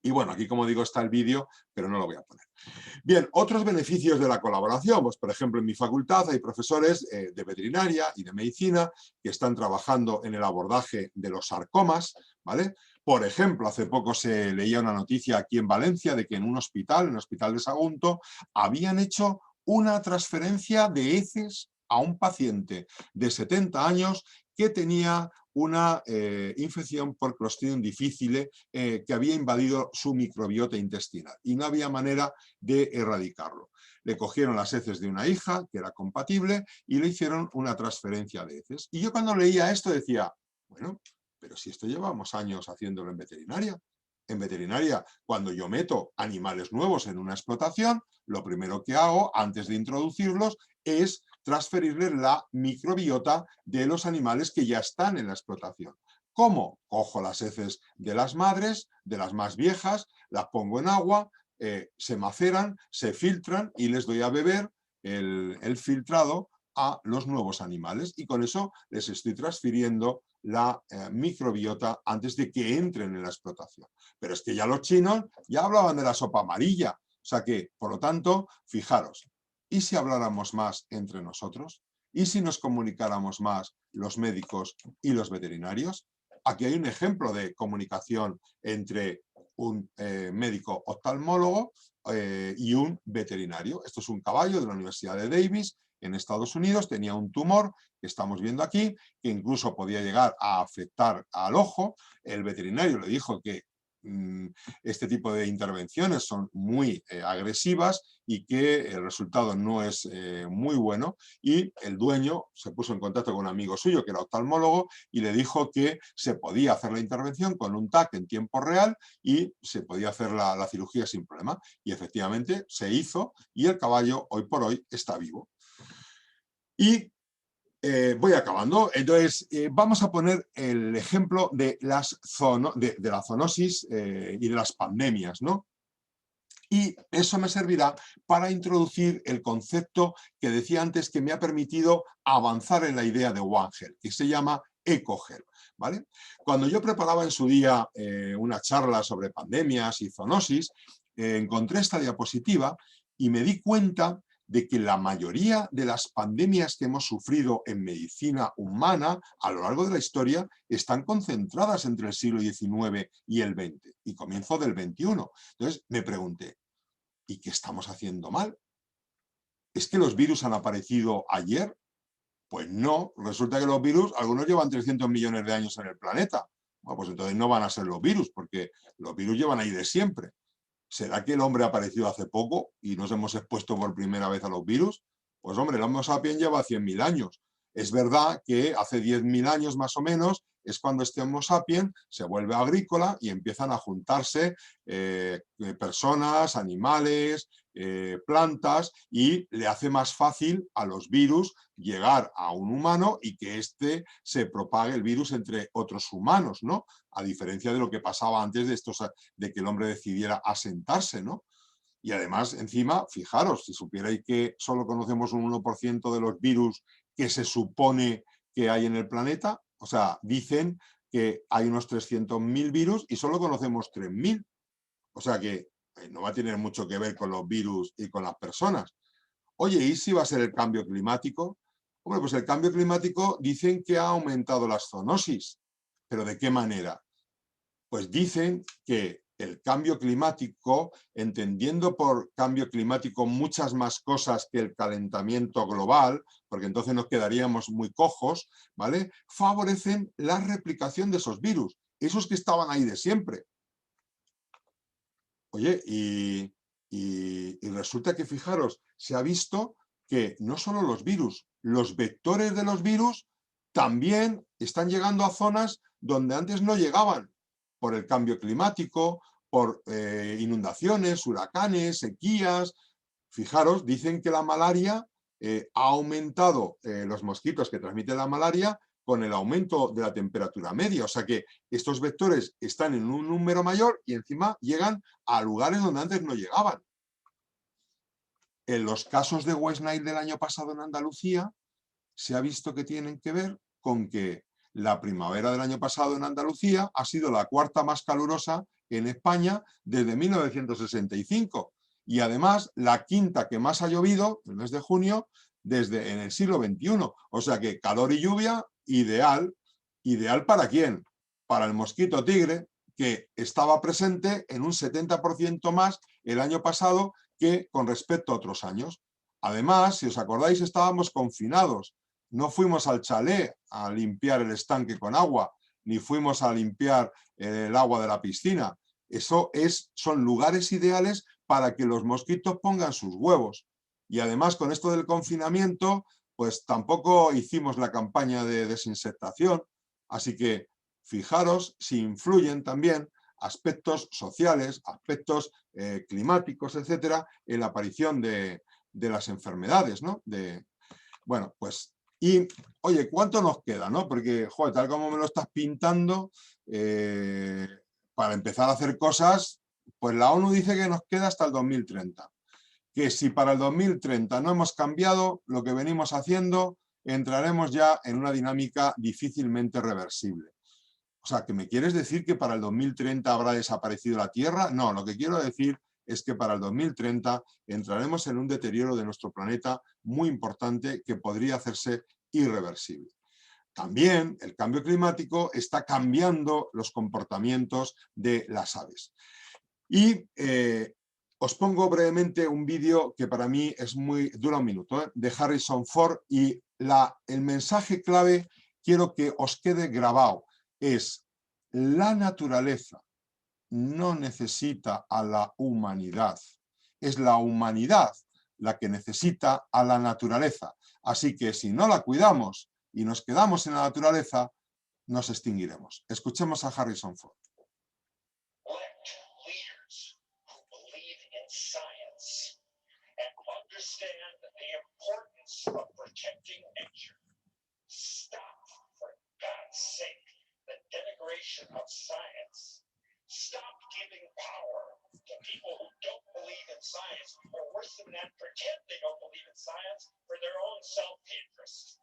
Y bueno, aquí como digo está el vídeo, pero no lo voy a poner. Bien, otros beneficios de la colaboración, pues por ejemplo en mi facultad hay profesores de veterinaria y de medicina que están trabajando en el abordaje de los sarcomas, ¿vale? Por ejemplo, hace poco se leía una noticia aquí en Valencia de que en un hospital, en el Hospital de Sagunto, habían hecho una transferencia de heces a un paciente de 70 años que tenía una infección por Clostridium difficile que había invadido su microbiota intestinal y no había manera de erradicarlo. Le cogieron las heces de una hija que era compatible y le hicieron una transferencia de heces. Y yo cuando leía esto decía, bueno, pero si esto llevamos años haciéndolo en veterinaria. En veterinaria, cuando yo meto animales nuevos en una explotación, lo primero que hago antes de introducirlos es transferirles la microbiota de los animales que ya están en la explotación. ¿Cómo? Cojo las heces de las madres, de las más viejas, las pongo en agua, se maceran, se filtran y les doy a beber el filtrado a los nuevos animales y con eso les estoy transfiriendo la microbiota antes de que entren en la explotación. Pero es que ya los chinos ya hablaban de la sopa amarilla, o sea que, por lo tanto, fijaros, ¿y si habláramos más entre nosotros? ¿Y si nos comunicáramos más los médicos y los veterinarios? Aquí hay un ejemplo de comunicación entre un médico oftalmólogo y un veterinario. Esto es un caballo de la Universidad de Davis en Estados Unidos, tenía un tumor que estamos viendo aquí, que incluso podía llegar a afectar al ojo. El veterinario le dijo que este tipo de intervenciones son muy agresivas y que el resultado no es muy bueno, y el dueño se puso en contacto con un amigo suyo que era oftalmólogo y le dijo que se podía hacer la intervención con un TAC en tiempo real y se podía hacer la cirugía sin problema, y efectivamente se hizo y el caballo hoy por hoy está vivo. Y voy acabando. Entonces, vamos a poner el ejemplo de la zoonosis y de las pandemias, ¿no? Y eso me servirá para introducir el concepto que decía antes que me ha permitido avanzar en la idea de One Health, que se llama EcoHealth, ¿vale? Cuando yo preparaba en su día una charla sobre pandemias y zoonosis, encontré esta diapositiva y me di cuenta de que la mayoría de las pandemias que hemos sufrido en medicina humana a lo largo de la historia están concentradas entre el siglo XIX y el XX, y comienzo del XXI. Entonces me pregunté, ¿y qué estamos haciendo mal? ¿Es que los virus han aparecido ayer? Pues no, resulta que los virus, algunos llevan 300 millones de años en el planeta. Bueno, pues entonces no van a ser los virus, porque los virus llevan ahí de siempre. ¿Será que el hombre ha aparecido hace poco y nos hemos expuesto por primera vez a los virus? Pues hombre, el Homo sapiens lleva 100.000 años. Es verdad que hace 10.000 años más o menos es cuando este Homo sapiens se vuelve agrícola y empiezan a juntarse personas, animales, plantas, y le hace más fácil a los virus llegar a un humano y que éste se propague el virus entre otros humanos, ¿no? A diferencia de lo que pasaba antes de que el hombre decidiera asentarse, ¿no? Y además, encima, fijaros, si supierais que solo conocemos un 1% de los virus que se supone que hay en el planeta, o sea, dicen que hay unos 300.000 virus y solo conocemos 3.000. O sea que no va a tener mucho que ver con los virus y con las personas. Oye, ¿y si va a ser el cambio climático? Hombre, pues el cambio climático dicen que ha aumentado las zoonosis. ¿Pero de qué manera? Pues dicen que el cambio climático, entendiendo por cambio climático muchas más cosas que el calentamiento global, porque entonces nos quedaríamos muy cojos, ¿vale? Favorecen la replicación de esos virus, esos que estaban ahí de siempre. Oye, y resulta que, fijaros, se ha visto que no solo los vectores de los virus también están llegando a zonas donde antes no llegaban, por el cambio climático, por inundaciones, huracanes, sequías. Fijaros, dicen que la malaria ha aumentado, los mosquitos que transmiten la malaria, con el aumento de la temperatura media. O sea que estos vectores están en un número mayor y encima llegan a lugares donde antes no llegaban. En los casos de West Nile del año pasado en Andalucía, se ha visto que tienen que ver con que la primavera del año pasado en Andalucía ha sido la cuarta más calurosa en España desde 1965 y además la quinta que más ha llovido, el mes de junio, desde en el siglo XXI. O sea que calor y lluvia, ideal. ¿Ideal para quién? Para el mosquito tigre, que estaba presente en un 70% más el año pasado que con respecto a otros años. Además, si os acordáis, estábamos confinados. No fuimos al chalet a limpiar el estanque con agua, ni fuimos a limpiar el agua de la piscina. Son lugares ideales para que los mosquitos pongan sus huevos. Y además, con esto del confinamiento, pues tampoco hicimos la campaña de desinsectación. Así que fijaros si influyen también aspectos sociales, aspectos climáticos, etcétera, en la aparición de las enfermedades, ¿no? Bueno, pues, y oye, ¿cuánto nos queda, no? Porque, joder, tal como me lo estás pintando, para empezar a hacer cosas, pues la ONU dice que nos queda hasta el 2030. Que si para el 2030 no hemos cambiado lo que venimos haciendo, entraremos ya en una dinámica difícilmente reversible. O sea, ¿que me quieres decir que para el 2030 habrá desaparecido la Tierra? No, lo que quiero decir es que para el 2030 entraremos en un deterioro de nuestro planeta muy importante que podría hacerse irreversible. También el cambio climático está cambiando los comportamientos de las aves. Y os pongo brevemente un vídeo que para mí dura un minuto, de Harrison Ford, y el mensaje clave quiero que os quede grabado. Es: la naturaleza no necesita a la humanidad, es la humanidad la que necesita a la naturaleza. Así que si no la cuidamos y nos quedamos en la naturaleza, nos extinguiremos. Escuchemos a Harrison Ford. Stop giving power to people who don't believe in science, or worse than that, pretend they don't believe in science for their own self-interest.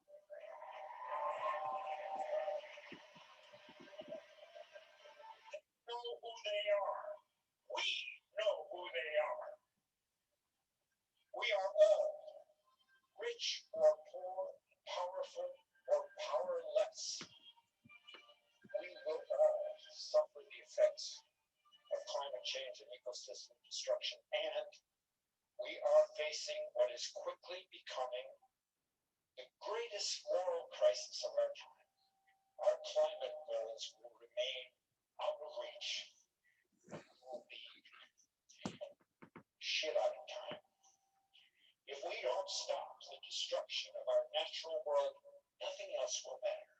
Know who they are. We know who they are. We are all rich or poor, powerful or powerless. We will all suffer the effects of climate change and ecosystem destruction, and we are facing what is quickly becoming the greatest moral crisis of our time. Our climate goals will remain out of reach. We'll be shit out of time. If we don't stop the destruction of our natural world, nothing else will matter.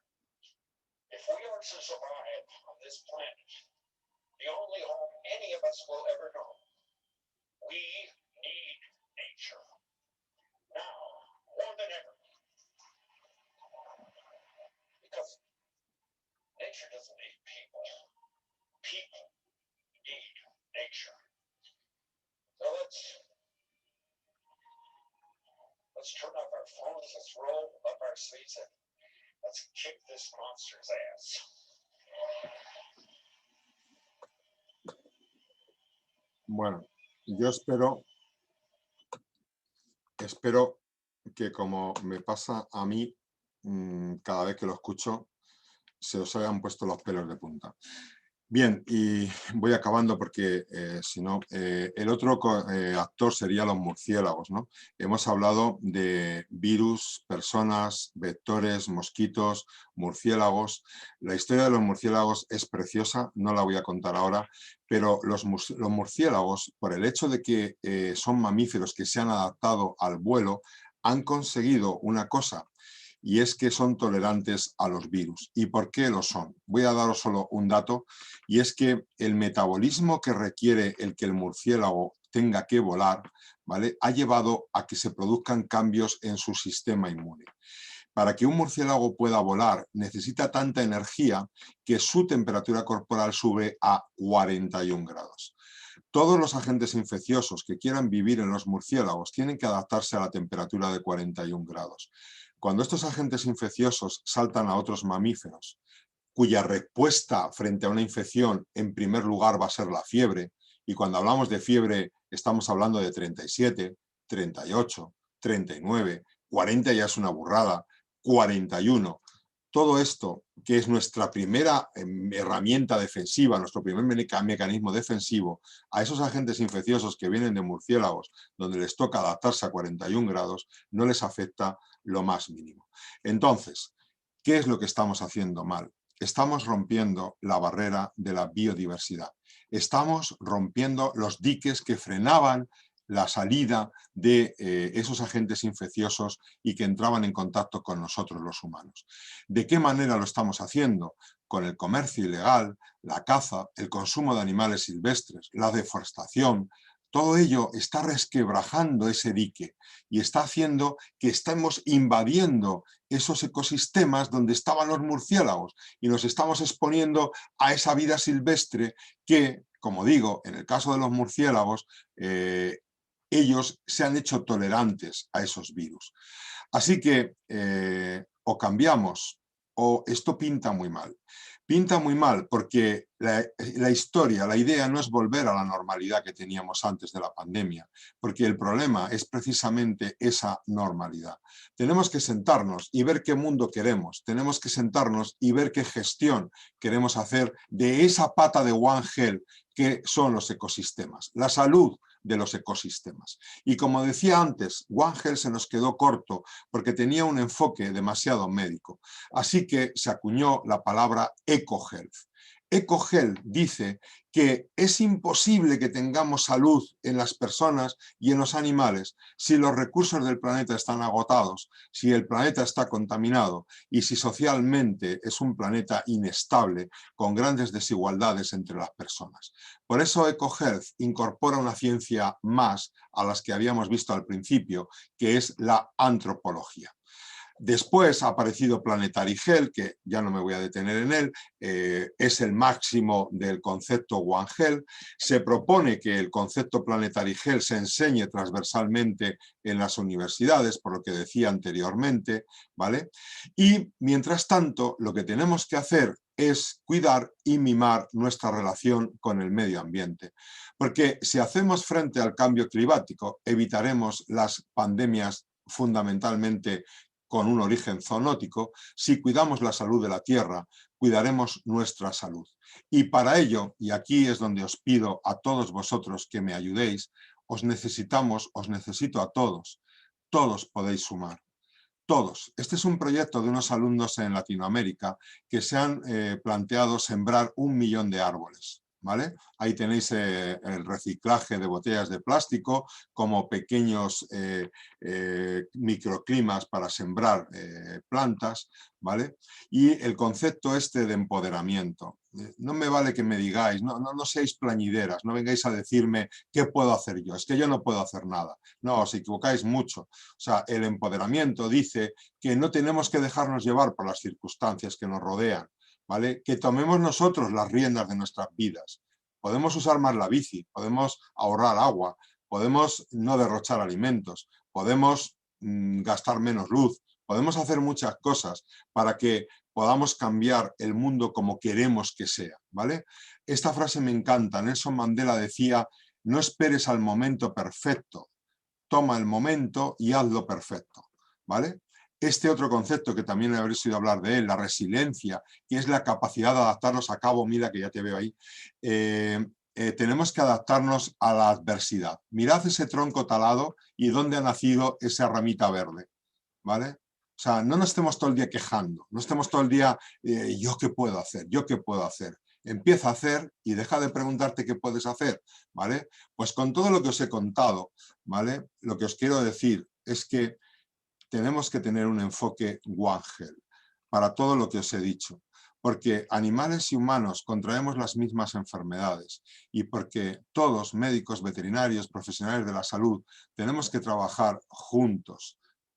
If we are to the only home any of us will ever know. We need nature. Now, more than ever. Because nature doesn't need people. People need nature. So let's turn off our phones, let's roll up our sleeves, and let's kick this monster's ass. Bueno, yo espero que, como me pasa a mí, cada vez que lo escucho, se os hayan puesto los pelos de punta. Bien, y voy acabando porque si no, el otro actor sería los murciélagos, ¿no? Hemos hablado de virus, personas, vectores, mosquitos, murciélagos. La historia de los murciélagos es preciosa, no la voy a contar ahora, pero los murciélagos, por el hecho de que son mamíferos que se han adaptado al vuelo, han conseguido una cosa, y es que son tolerantes a los virus. ¿Y por qué lo son? Voy a daros solo un dato, y es que el metabolismo que requiere el que el murciélago tenga que volar, ¿vale?, ha llevado a que se produzcan cambios en su sistema inmune. Para que un murciélago pueda volar necesita tanta energía que su temperatura corporal sube a 41 grados. Todos los agentes infecciosos que quieran vivir en los murciélagos tienen que adaptarse a la temperatura de 41 grados. Cuando estos agentes infecciosos saltan a otros mamíferos, cuya respuesta frente a una infección en primer lugar va a ser la fiebre, y cuando hablamos de fiebre estamos hablando de 37, 38, 39, 40 ya es una burrada, 41. Todo esto, que es nuestra primera herramienta defensiva, nuestro primer mecanismo defensivo, a esos agentes infecciosos que vienen de murciélagos, donde les toca adaptarse a 41 grados, no les afecta lo más mínimo. Entonces, ¿qué es lo que estamos haciendo mal? Estamos rompiendo la barrera de la biodiversidad. Estamos rompiendo los diques que frenaban la salida de esos agentes infecciosos y que entraban en contacto con nosotros los humanos. ¿De qué manera lo estamos haciendo? Con el comercio ilegal, la caza, el consumo de animales silvestres, la deforestación. Todo ello está resquebrajando ese dique y está haciendo que estemos invadiendo esos ecosistemas donde estaban los murciélagos y nos estamos exponiendo a esa vida silvestre que, como digo, en el caso de los murciélagos, ellos se han hecho tolerantes a esos virus. Así que o cambiamos o esto pinta muy mal. Pinta muy mal porque la historia, la idea no es volver a la normalidad que teníamos antes de la pandemia, porque el problema es precisamente esa normalidad. Tenemos que sentarnos y ver qué mundo queremos, tenemos que sentarnos y ver qué gestión queremos hacer de esa pata de One Health que son los ecosistemas, la salud de los ecosistemas. Y como decía antes, One Health se nos quedó corto porque tenía un enfoque demasiado médico. Así que se acuñó la palabra EcoHealth. EcoHealth dice que es imposible que tengamos salud en las personas y en los animales si los recursos del planeta están agotados, si el planeta está contaminado y si socialmente es un planeta inestable con grandes desigualdades entre las personas. Por eso EcoHealth incorpora una ciencia más a las que habíamos visto al principio, que es la antropología. Después ha aparecido Planetary Health, que ya no me voy a detener en él, es el máximo del concepto One Health. Se propone que el concepto Planetary Health se enseñe transversalmente en las universidades, por lo que decía anteriormente, ¿vale? Y mientras tanto, lo que tenemos que hacer es cuidar y mimar nuestra relación con el medio ambiente. Porque si hacemos frente al cambio climático, evitaremos las pandemias fundamentalmente con un origen zoonótico. Si cuidamos la salud de la tierra, cuidaremos nuestra salud. Y para ello, y aquí es donde os pido a todos vosotros que me ayudéis, os necesito a todos. Todos podéis sumar. Todos. Este es un proyecto de unos alumnos en Latinoamérica que se han planteado sembrar 1 millón de árboles. ¿vale? Ahí tenéis el reciclaje de botellas de plástico como pequeños microclimas para sembrar plantas, ¿vale? Y el concepto este de empoderamiento. No me vale que me digáis, no seáis plañideras, no vengáis a decirme qué puedo hacer yo, es que yo no puedo hacer nada. No, os equivocáis mucho. O sea, el empoderamiento dice que no tenemos que dejarnos llevar por las circunstancias que nos rodean, ¿vale? Que tomemos nosotros las riendas de nuestras vidas. Podemos usar más la bici, podemos ahorrar agua, podemos no derrochar alimentos, podemos gastar menos luz, podemos hacer muchas cosas para que podamos cambiar el mundo como queremos que sea, ¿vale? Esta frase me encanta. Nelson Mandela decía, no esperes al momento perfecto, toma el momento y hazlo perfecto, ¿vale? Este otro concepto que también habréis oído hablar de él, la resiliencia, que es la capacidad de adaptarnos a cabo, mira que ya te veo ahí, tenemos que adaptarnos a la adversidad. Mirad ese tronco talado y dónde ha nacido esa ramita verde, ¿vale? O sea, no nos estemos todo el día quejando, no estemos todo el día, ¿yo qué puedo hacer? ¿Yo qué puedo hacer? Empieza a hacer y deja de preguntarte qué puedes hacer, ¿vale? Pues con todo lo que os he contado, ¿vale? Lo que os quiero decir es que tenemos que tener un enfoque One Health para todo lo que os he dicho, porque animales y humanos contraemos las mismas enfermedades y porque todos, médicos, veterinarios, profesionales de la salud, tenemos que trabajar juntos.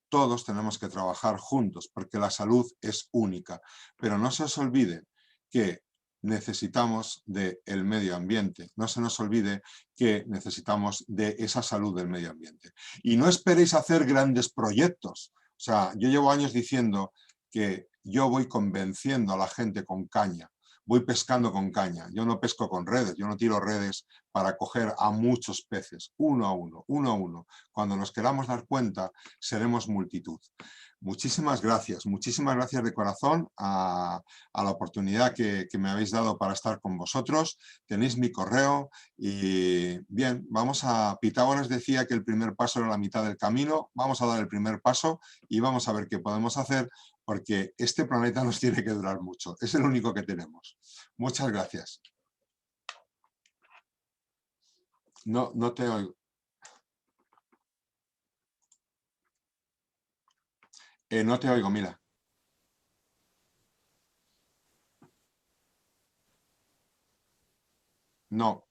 Todos tenemos que trabajar juntos porque la salud es única. Pero no se os olvide que necesitamos del medio ambiente. No se nos olvide que necesitamos de esa salud del medio ambiente. Y no esperéis hacer grandes proyectos. O sea, yo llevo años diciendo que yo voy convenciendo a la gente con caña. Voy pescando con caña. Yo no pesco con redes. Yo no tiro redes para coger a muchos peces. Uno a uno, uno a uno. Cuando nos queramos dar cuenta, seremos multitud. Muchísimas gracias de corazón a la oportunidad que me habéis dado para estar con vosotros. Tenéis mi correo y bien, vamos a... Pitágoras decía que el primer paso era la mitad del camino. Vamos a dar el primer paso y vamos a ver qué podemos hacer porque este planeta nos tiene que durar mucho. Es el único que tenemos. Muchas gracias. No te oigo. No te oigo, mira. No.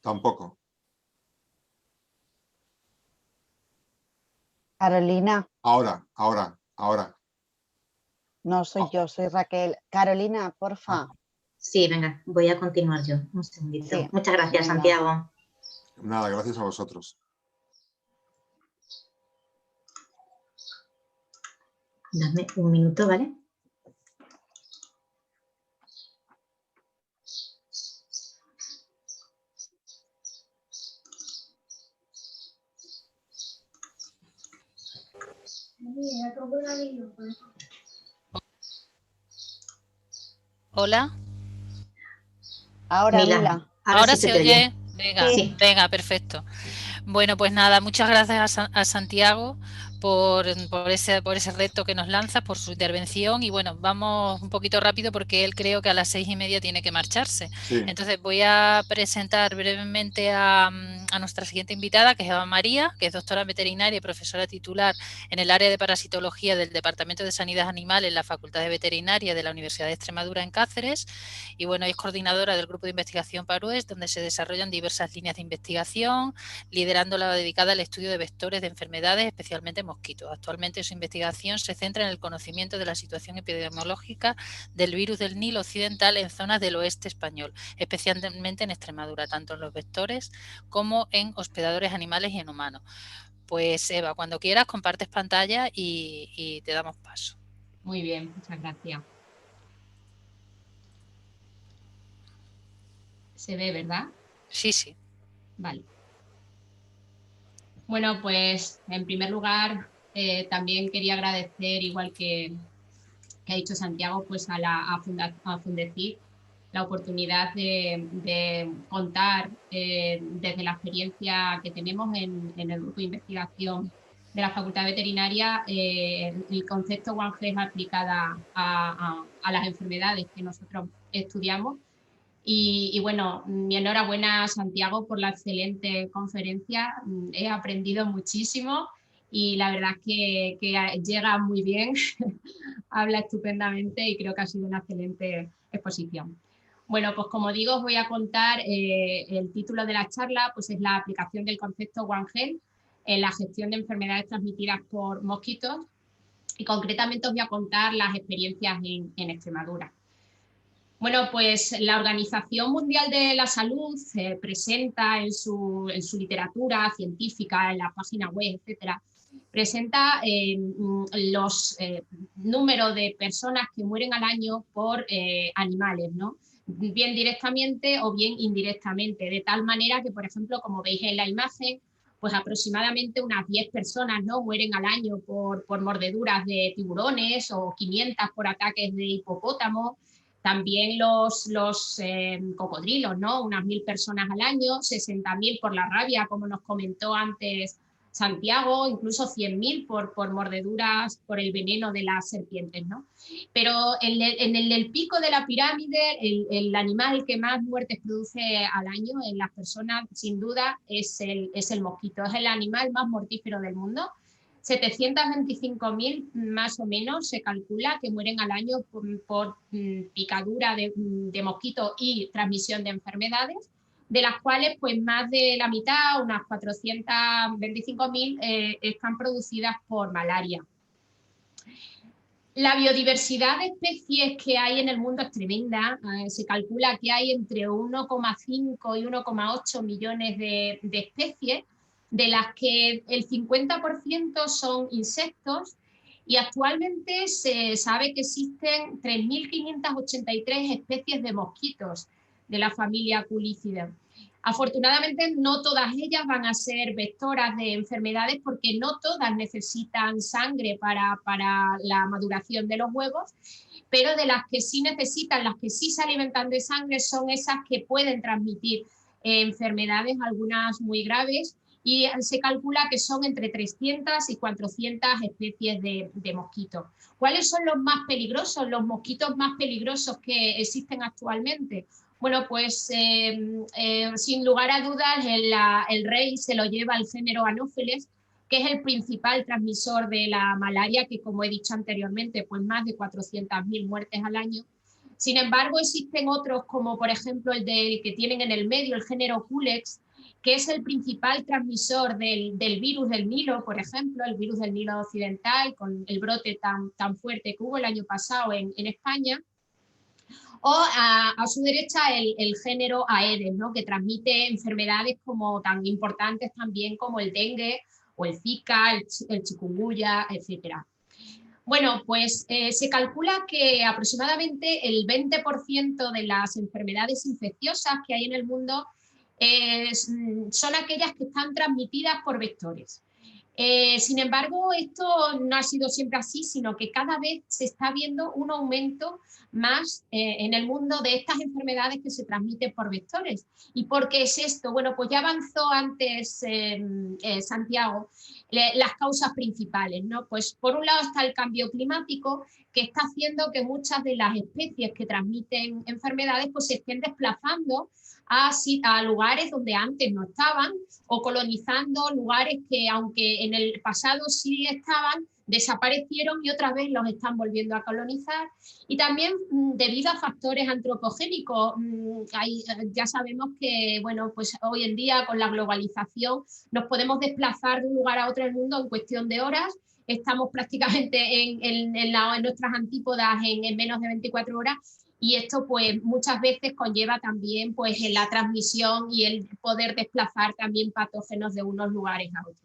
Tampoco. Carolina, Ahora. no soy yo, soy Raquel. Carolina, porfa. Sí, venga, voy a continuar yo. Un segundito. Sí, Muchas gracias, venga. Santiago. Nada, gracias a vosotros. Dame un minuto, ¿vale? Hola. Ahora, Mila, Mila. Ahora sí se te oye. Venga, Sí. venga, perfecto. Bueno, pues nada, muchas gracias a Santiago por ese reto que nos lanza, por su intervención y bueno, vamos un poquito rápido porque él creo que a las 6:30 tiene que marcharse. Sí. Entonces voy a presentar brevemente a nuestra siguiente invitada, que es Eva María, que es doctora veterinaria y profesora titular en el área de parasitología del Departamento de Sanidad Animal en la Facultad de Veterinaria de la Universidad de Extremadura en Cáceres y bueno, es coordinadora del grupo de investigación PARUES, donde se desarrollan diversas líneas de investigación, liderando la dedicada al estudio de vectores de enfermedades, especialmente mosquitos. Actualmente su investigación se centra en el conocimiento de la situación epidemiológica del virus del Nilo occidental en zonas del oeste español, especialmente en Extremadura, tanto en los vectores como en hospedadores animales y en humanos. Pues Eva, cuando quieras compartes pantalla y te damos paso. Muy bien, muchas gracias. Se ve, ¿verdad? Sí, sí. Vale. Bueno, pues en primer lugar también quería agradecer, igual que ha dicho Santiago, pues a Fundecid la oportunidad de contar desde la experiencia que tenemos en el grupo de investigación de la Facultad Veterinaria el concepto One Health aplicada a las enfermedades que nosotros estudiamos. Y bueno, mi enhorabuena a Santiago por la excelente conferencia. He aprendido muchísimo y la verdad es que llega muy bien, habla estupendamente y creo que ha sido una excelente exposición. Bueno, pues como digo, os voy a contar el título de la charla, pues es la aplicación del concepto One Health en la gestión de enfermedades transmitidas por mosquitos y concretamente os voy a contar las experiencias en Extremadura. Bueno, pues la Organización Mundial de la Salud presenta en su literatura científica, en la página web, etcétera, presenta los números de personas que mueren al año por animales, ¿no? Bien directamente o bien indirectamente, de tal manera que, por ejemplo, como veis en la imagen, pues aproximadamente unas 10 personas, ¿no?, mueren al año por mordeduras de tiburones o 500 por ataques de hipopótamos. También los cocodrilos, ¿no?, unas 1000 personas al año, 60.000 por la rabia, como nos comentó antes Santiago, incluso 100.000 por mordeduras, por el veneno de las serpientes, ¿no? Pero en el pico de la pirámide, el animal que más muertes produce al año en las personas, sin duda, es el mosquito. Es el animal más mortífero del mundo. 725.000 más o menos se calcula que mueren al año por picadura de mosquito y transmisión de enfermedades, de las cuales pues más de la mitad, unas 425.000, están producidas por malaria. La biodiversidad de especies que hay en el mundo es tremenda. Se calcula que hay entre 1,5 y 1,8 millones de especies, de las que el 50% son insectos, y actualmente se sabe que existen 3.583 especies de mosquitos de la familia Culicidae. Afortunadamente no todas ellas van a ser vectoras de enfermedades porque no todas necesitan sangre para la maduración de los huevos, pero de las que sí necesitan, las que sí se alimentan de sangre, son esas que pueden transmitir enfermedades, algunas muy graves, y se calcula que son entre 300 y 400 especies de mosquitos. ¿Cuáles son los más peligrosos, los mosquitos más peligrosos que existen actualmente? Bueno, pues sin lugar a dudas el rey se lo lleva al género Anopheles, que es el principal transmisor de la malaria, que como he dicho anteriormente, pues más de 400.000 muertes al año. Sin embargo, existen otros, como por ejemplo el que tienen en el medio, el género Culex, que es el principal transmisor del virus del Nilo, por ejemplo, el virus del Nilo occidental, con el brote tan fuerte que hubo el año pasado en España. O a su derecha el género Aedes, ¿no?, que transmite enfermedades tan importantes también como el dengue o el Zika, el chikungunya, etc. Bueno, pues se calcula que aproximadamente el 20% de las enfermedades infecciosas que hay en el mundo son aquellas que están transmitidas por vectores. Sin embargo, esto no ha sido siempre así, sino que cada vez se está viendo un aumento más en el mundo de estas enfermedades que se transmiten por vectores. ¿Y por qué es esto? Bueno, pues ya avanzó antes Santiago las causas principales, ¿no? Pues por un lado está el cambio climático, que está haciendo que muchas de las especies que transmiten enfermedades pues se estén desplazando a lugares donde antes no estaban, o colonizando lugares que, aunque en el pasado sí estaban, desaparecieron y otra vez los están volviendo a colonizar. Y también debido a factores antropogénicos, ya sabemos que, bueno, pues hoy en día con la globalización nos podemos desplazar de un lugar a otro del mundo en cuestión de horas. Estamos prácticamente en nuestras antípodas en menos de 24 horas, y esto pues muchas veces conlleva también pues la transmisión y el poder desplazar también patógenos de unos lugares a otros.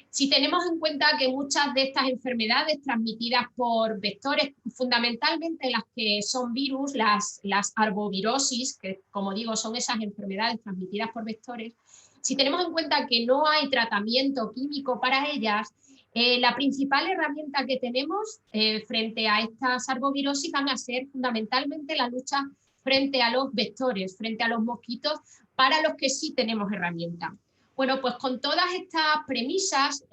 Si tenemos en cuenta que muchas de estas enfermedades transmitidas por vectores, fundamentalmente las que son virus, las arbovirosis, que como digo son esas enfermedades transmitidas por vectores, si tenemos en cuenta que no hay tratamiento químico para ellas, la principal herramienta que tenemos frente a estas arbovirosis van a ser fundamentalmente la lucha frente a los vectores, frente a los mosquitos, para los que sí tenemos herramientas. Bueno, pues con todas estas premisas,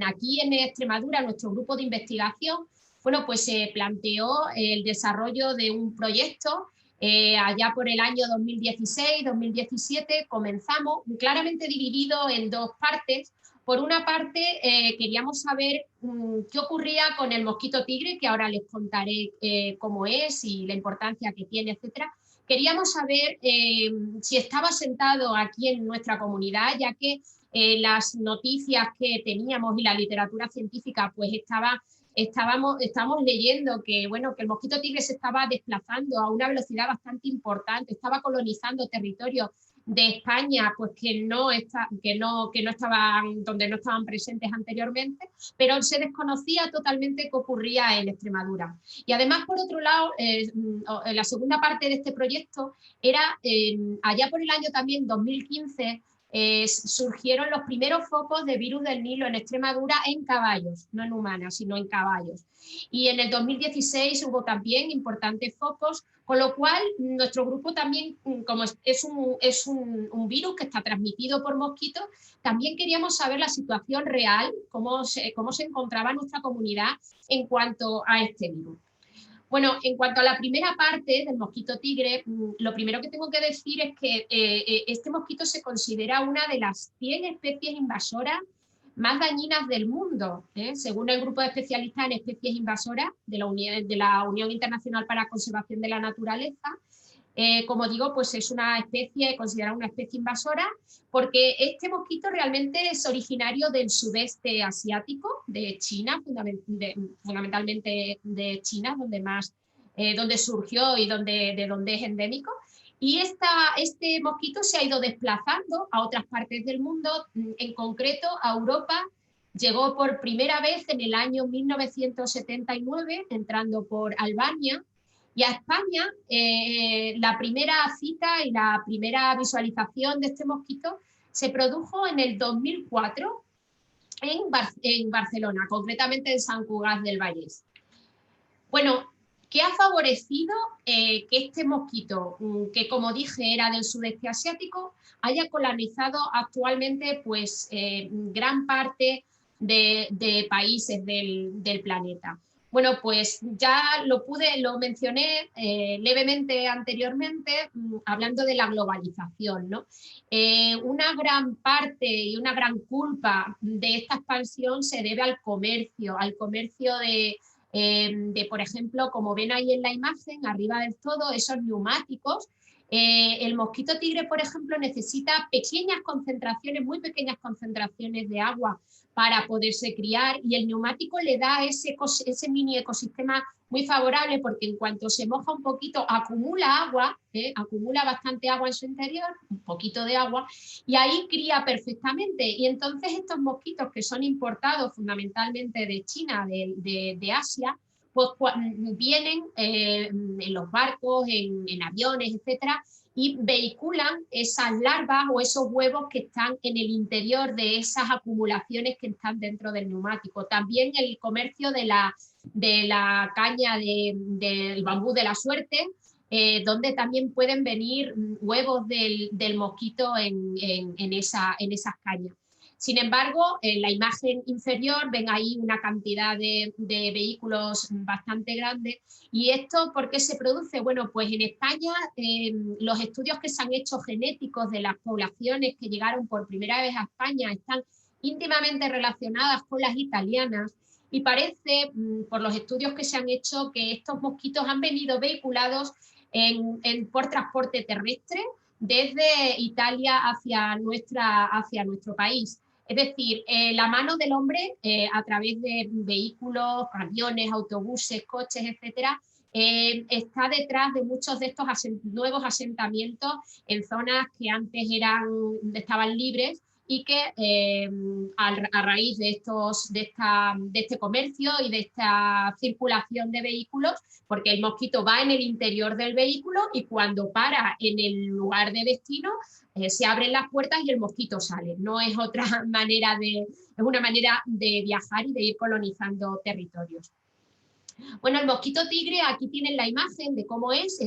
aquí en Extremadura, nuestro grupo de investigación, bueno, pues se planteó el desarrollo de un proyecto. Allá por el año 2016-2017 comenzamos, claramente dividido en dos partes. Por una parte, queríamos saber qué ocurría con el mosquito tigre, que ahora les contaré cómo es y la importancia que tiene, etcétera. Queríamos saber si estaba asentado aquí en nuestra comunidad, ya que las noticias que teníamos y la literatura científica, pues estábamos leyendo que, bueno, que el mosquito tigre se estaba desplazando a una velocidad bastante importante, estaba colonizando territorios de España, pues que no estaban, donde no estaban presentes anteriormente, pero se desconocía totalmente qué ocurría en Extremadura. Y además, por otro lado, la segunda parte de este proyecto era, allá por el año también 2015, surgieron los primeros focos de virus del Nilo en Extremadura en caballos, no en humanas, sino en caballos. Y en el 2016 hubo también importantes focos, con lo cual nuestro grupo también, como es un virus que está transmitido por mosquitos, también queríamos saber la situación real, cómo se encontraba nuestra comunidad en cuanto a este virus. Bueno, en cuanto a la primera parte del mosquito tigre, lo primero que tengo que decir es que este mosquito se considera una de las 100 especies invasoras más dañinas del mundo, según el grupo de especialistas en especies invasoras de la Unión Internacional para la Conservación de la Naturaleza. Como digo, pues es una especie, considerada una especie invasora, porque este mosquito realmente es originario del sudeste asiático, de China, fundamentalmente de China, donde surgió y de donde es endémico. Y este mosquito se ha ido desplazando a otras partes del mundo, en concreto a Europa. Llegó por primera vez en el año 1979, entrando por Albania. Y a España, la primera cita y la primera visualización de este mosquito se produjo en el 2004 en Barcelona, concretamente en Sant Cugat del Vallès. Bueno, ¿qué ha favorecido que este mosquito, que como dije era del sudeste asiático, haya colonizado actualmente pues, gran parte de países del planeta? Bueno, pues ya lo mencioné levemente anteriormente, hablando de la globalización, ¿no? Una gran parte y una gran culpa de esta expansión se debe al comercio de, por ejemplo, como ven ahí en la imagen, arriba del todo, esos neumáticos. El mosquito tigre, por ejemplo, necesita pequeñas concentraciones, muy pequeñas concentraciones de agua para poderse criar, y el neumático le da ese mini ecosistema muy favorable, porque en cuanto se moja un poquito acumula agua, acumula bastante agua en su interior, un poquito de agua, y ahí cría perfectamente. Y entonces estos mosquitos, que son importados fundamentalmente de China, de Asia, pues vienen en los barcos, en aviones, etcétera, y vehiculan esas larvas o esos huevos que están en el interior de esas acumulaciones que están dentro del neumático. También el comercio de la caña del bambú de la suerte, donde también pueden venir huevos del mosquito en esas cañas. Sin embargo, en la imagen inferior ven ahí una cantidad de vehículos bastante grande. ¿Y esto por qué se produce? Bueno, pues en España los estudios que se han hecho genéticos de las poblaciones que llegaron por primera vez a España están íntimamente relacionadas con las italianas, y parece, por los estudios que se han hecho, que estos mosquitos han venido vehiculados por transporte terrestre desde Italia hacia nuestro país. Es decir, la mano del hombre a través de vehículos, aviones, autobuses, coches, etcétera, está detrás de muchos de estos nuevos asentamientos en zonas que antes estaban libres, y que a raíz de este comercio y de esta circulación de vehículos, porque el mosquito va en el interior del vehículo y cuando para en el lugar de destino, se abren las puertas y el mosquito sale. No es otra manera es una manera de viajar y de ir colonizando territorios. Bueno, el mosquito tigre, aquí tienen la imagen de cómo es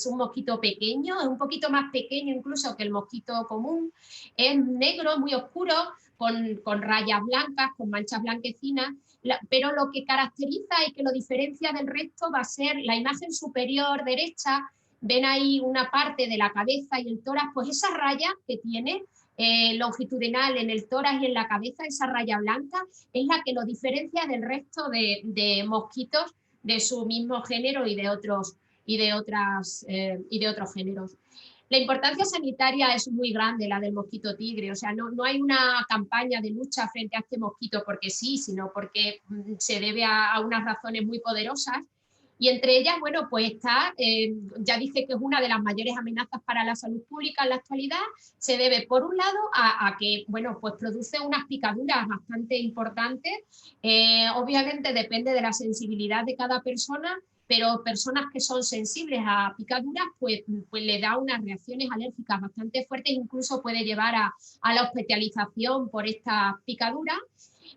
un mosquito pequeño, es un poquito más pequeño incluso que el mosquito común, es negro, muy oscuro, con rayas blancas, con manchas blanquecinas, pero lo que caracteriza y que lo diferencia del resto va a ser la imagen superior derecha, ven ahí una parte de la cabeza y el tórax, pues esa raya que tiene longitudinal en el tórax y en la cabeza, esa raya blanca, es la que lo diferencia del resto de mosquitos de su mismo género y de otros géneros. La importancia sanitaria es muy grande, la del mosquito tigre, o sea, no hay una campaña de lucha frente a este mosquito porque sí, sino porque se debe a unas razones muy poderosas. Y entre ellas, bueno, pues está, ya dije que es una de las mayores amenazas para la salud pública en la actualidad, se debe por un lado a que, bueno, pues produce unas picaduras bastante importantes, obviamente depende de la sensibilidad de cada persona, pero personas que son sensibles a picaduras, pues le da unas reacciones alérgicas bastante fuertes, incluso puede llevar a la hospitalización por esta picadura.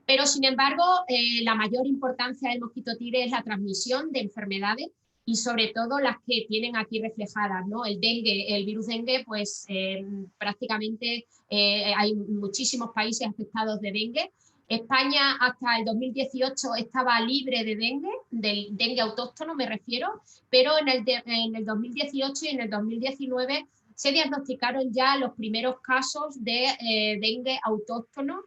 Pero, sin embargo, la mayor importancia del mosquito tigre es la transmisión de enfermedades y sobre todo las que tienen aquí reflejadas, ¿no? El dengue, el virus dengue, pues prácticamente hay muchísimos países afectados de dengue. España hasta el 2018 estaba libre de dengue, del dengue autóctono me refiero, pero en el 2018 y en el 2019 se diagnosticaron ya los primeros casos de dengue autóctono,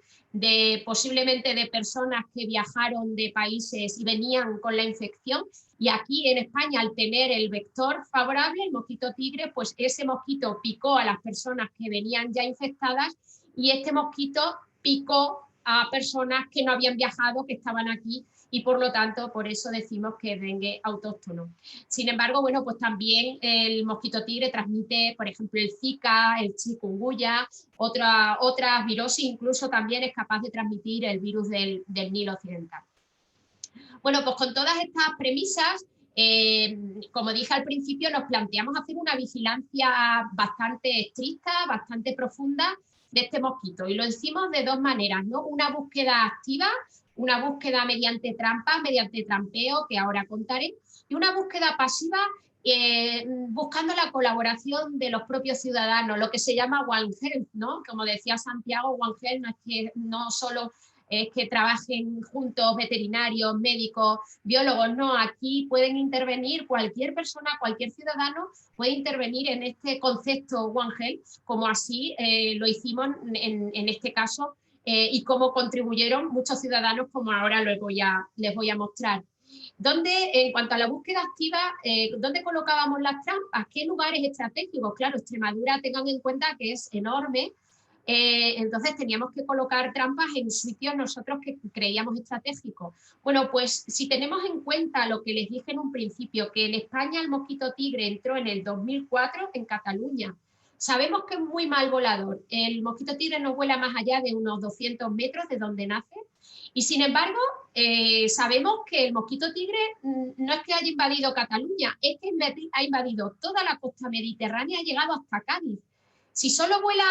posiblemente de personas que viajaron de países y venían con la infección, y aquí en España, al tener el vector favorable, el mosquito tigre, pues ese mosquito picó a las personas que venían ya infectadas y este mosquito picó a personas que no habían viajado, que estaban aquí, y por lo tanto, por eso decimos que es dengue autóctono. Sin embargo, bueno, pues también el mosquito tigre transmite, por ejemplo, el Zika, el chikungunya, otras virosis, incluso también es capaz de transmitir el virus del Nilo occidental. Bueno, pues con todas estas premisas, como dije al principio, nos planteamos hacer una vigilancia bastante estricta, bastante profunda de este mosquito, y lo hicimos de dos maneras, ¿no? Una búsqueda activa, una búsqueda mediante trampas, mediante trampeo, que ahora contaré, y una búsqueda pasiva buscando la colaboración de los propios ciudadanos, lo que se llama One Health, ¿no? Como decía Santiago, One Health no es que no solo es que trabajen juntos veterinarios, médicos, biólogos, no, aquí pueden intervenir cualquier persona, cualquier ciudadano puede intervenir en este concepto One Health, como así lo hicimos en este caso, y cómo contribuyeron muchos ciudadanos, como ahora les voy a mostrar. En cuanto a la búsqueda activa, ¿dónde colocábamos las trampas? ¿Qué lugares estratégicos? Claro, Extremadura, tengan en cuenta que es enorme, entonces teníamos que colocar trampas en sitios nosotros que creíamos estratégicos. Bueno, pues si tenemos en cuenta lo que les dije en un principio, que en España el mosquito tigre entró en el 2004 en Cataluña. Sabemos que es muy mal volador. El mosquito tigre no vuela más allá de unos 200 metros de donde nace. Y sin embargo, sabemos que el mosquito tigre no es que haya invadido Cataluña, es que ha invadido toda la costa mediterránea, ha llegado hasta Cádiz. Si solo vuela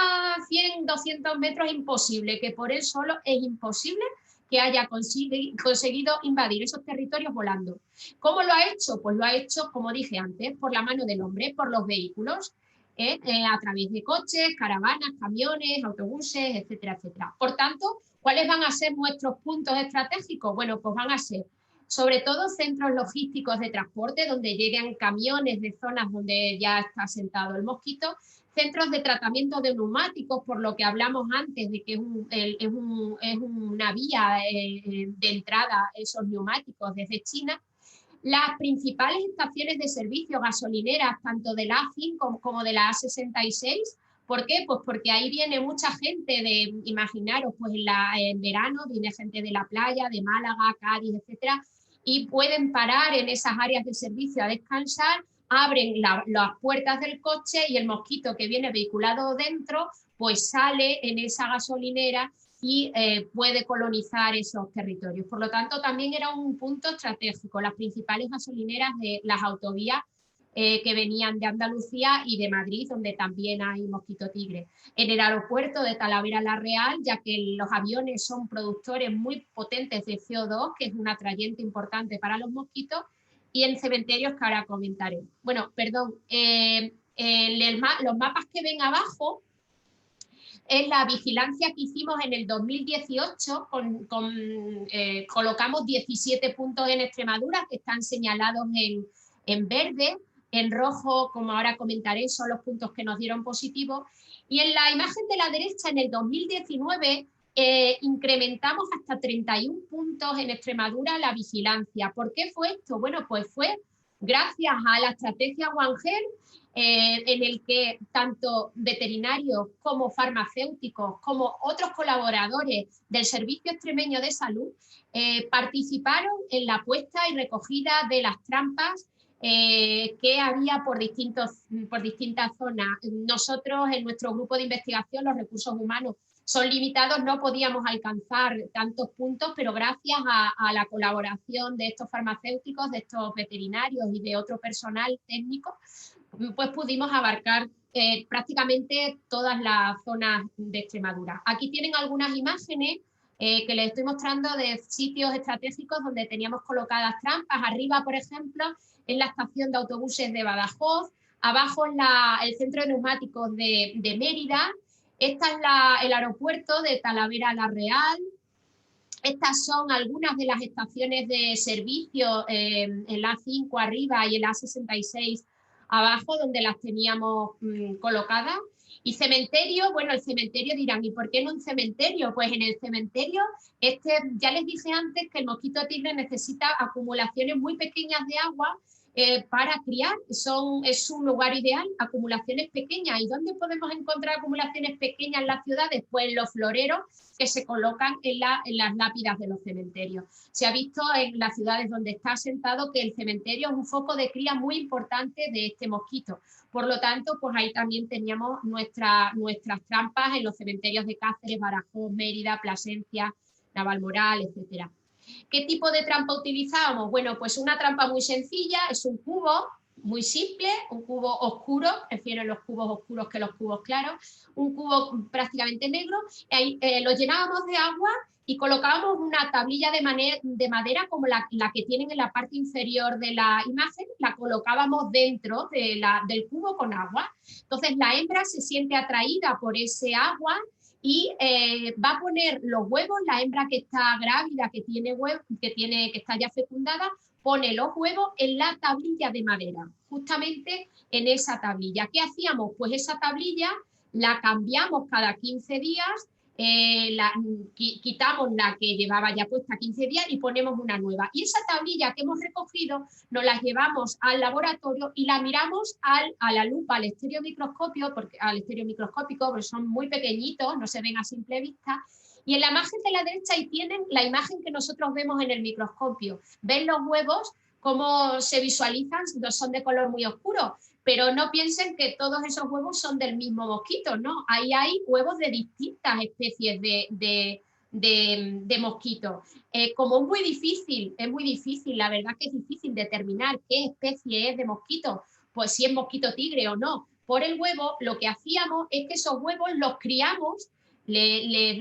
100, 200 metros, es imposible, que por él solo es imposible que haya conseguido invadir esos territorios volando. ¿Cómo lo ha hecho? Pues lo ha hecho, como dije antes, por la mano del hombre, por los vehículos, a través de coches, caravanas, camiones, autobuses, etcétera, etcétera. Por tanto, ¿cuáles van a ser nuestros puntos estratégicos? Bueno, pues van a ser sobre todo centros logísticos de transporte, donde lleguen camiones de zonas donde ya está asentado el mosquito, centros de tratamiento de neumáticos, por lo que hablamos antes de que es una vía de entrada esos neumáticos desde China. Las principales estaciones de servicio gasolineras, tanto de la A5 como de la A66, ¿por qué? Pues porque ahí viene mucha gente imaginaros, pues en verano viene gente de la playa, de Málaga, Cádiz, etcétera, y pueden parar en esas áreas de servicio a descansar, abren las puertas del coche y el mosquito que viene vehiculado dentro, pues sale en esa gasolinera y puede colonizar esos territorios. Por lo tanto, también era un punto estratégico. Las principales gasolineras de las autovías que venían de Andalucía y de Madrid, donde también hay mosquito tigre. En el aeropuerto de Talavera la Real, ya que los aviones son productores muy potentes de CO2, que es un atrayente importante para los mosquitos, y en cementerios que ahora comentaré. Bueno, perdón, los mapas que ven abajo es la vigilancia que hicimos en el 2018, colocamos 17 puntos en Extremadura que están señalados en verde, en rojo, como ahora comentaré, son los puntos que nos dieron positivos, y en la imagen de la derecha, en el 2019, incrementamos hasta 31 puntos en Extremadura la vigilancia. ¿Por qué fue esto? Bueno, pues fue gracias a la estrategia One Health, en el que tanto veterinarios como farmacéuticos como otros colaboradores del Servicio Extremeño de Salud participaron en la puesta y recogida de las trampas que había por distintas zonas. Nosotros, en nuestro grupo de investigación, los recursos humanos son limitados, no podíamos alcanzar tantos puntos, pero gracias a la colaboración de estos farmacéuticos, de estos veterinarios y de otro personal técnico, pues pudimos abarcar prácticamente todas las zonas de Extremadura. Aquí tienen algunas imágenes que les estoy mostrando de sitios estratégicos donde teníamos colocadas trampas. Arriba, por ejemplo, en la estación de autobuses de Badajoz, abajo en el centro de neumáticos de Mérida. Esta es el aeropuerto de Talavera la Real. Estas son algunas de las estaciones de servicio en la A5 arriba y en la A66 abajo, donde las teníamos colocadas. Y cementerio, bueno, el cementerio dirán, ¿y por qué no un cementerio? Pues en el cementerio, ya les dije antes que el mosquito tigre necesita acumulaciones muy pequeñas de agua para criar. Es un lugar ideal, acumulaciones pequeñas. ¿Y dónde podemos encontrar acumulaciones pequeñas en las ciudades? Pues en los floreros que se colocan en las lápidas de los cementerios. Se ha visto en las ciudades donde está asentado que el cementerio es un foco de cría muy importante de este mosquito. Por lo tanto, pues ahí también teníamos nuestras trampas en los cementerios de Cáceres, Badajoz, Mérida, Plasencia, Navalmoral, etcétera. ¿Qué tipo de trampa utilizábamos? Bueno, pues una trampa muy sencilla, es un cubo muy simple, un cubo oscuro, prefiero los cubos oscuros que los cubos claros, un cubo prácticamente negro, lo llenábamos de agua y colocábamos una tablilla de madera como la que tienen en la parte inferior de la imagen, la colocábamos dentro del cubo con agua. Entonces la hembra se siente atraída por ese agua y va a poner los huevos. La hembra que está grávida, que está ya fecundada, pone los huevos en la tablilla de madera, justamente en esa tablilla. ¿Qué hacíamos? Pues esa tablilla la cambiamos cada 15 días, quitamos la que llevaba ya puesta 15 días y ponemos una nueva. Y esa tablilla que hemos recogido nos la llevamos al laboratorio y la miramos a la lupa, al estereomicroscópico, porque son muy pequeñitos, no se ven a simple vista. Y en la imagen de la derecha ahí tienen la imagen que nosotros vemos en el microscopio. Ven los huevos, cómo se visualizan, son de color muy oscuro, pero no piensen que todos esos huevos son del mismo mosquito, ¿no? Ahí hay huevos de distintas especies de mosquitos. Como es muy difícil, la verdad que es difícil determinar qué especie es de mosquito, pues si es mosquito tigre o no. Por el huevo, lo que hacíamos es que esos huevos los criamos, le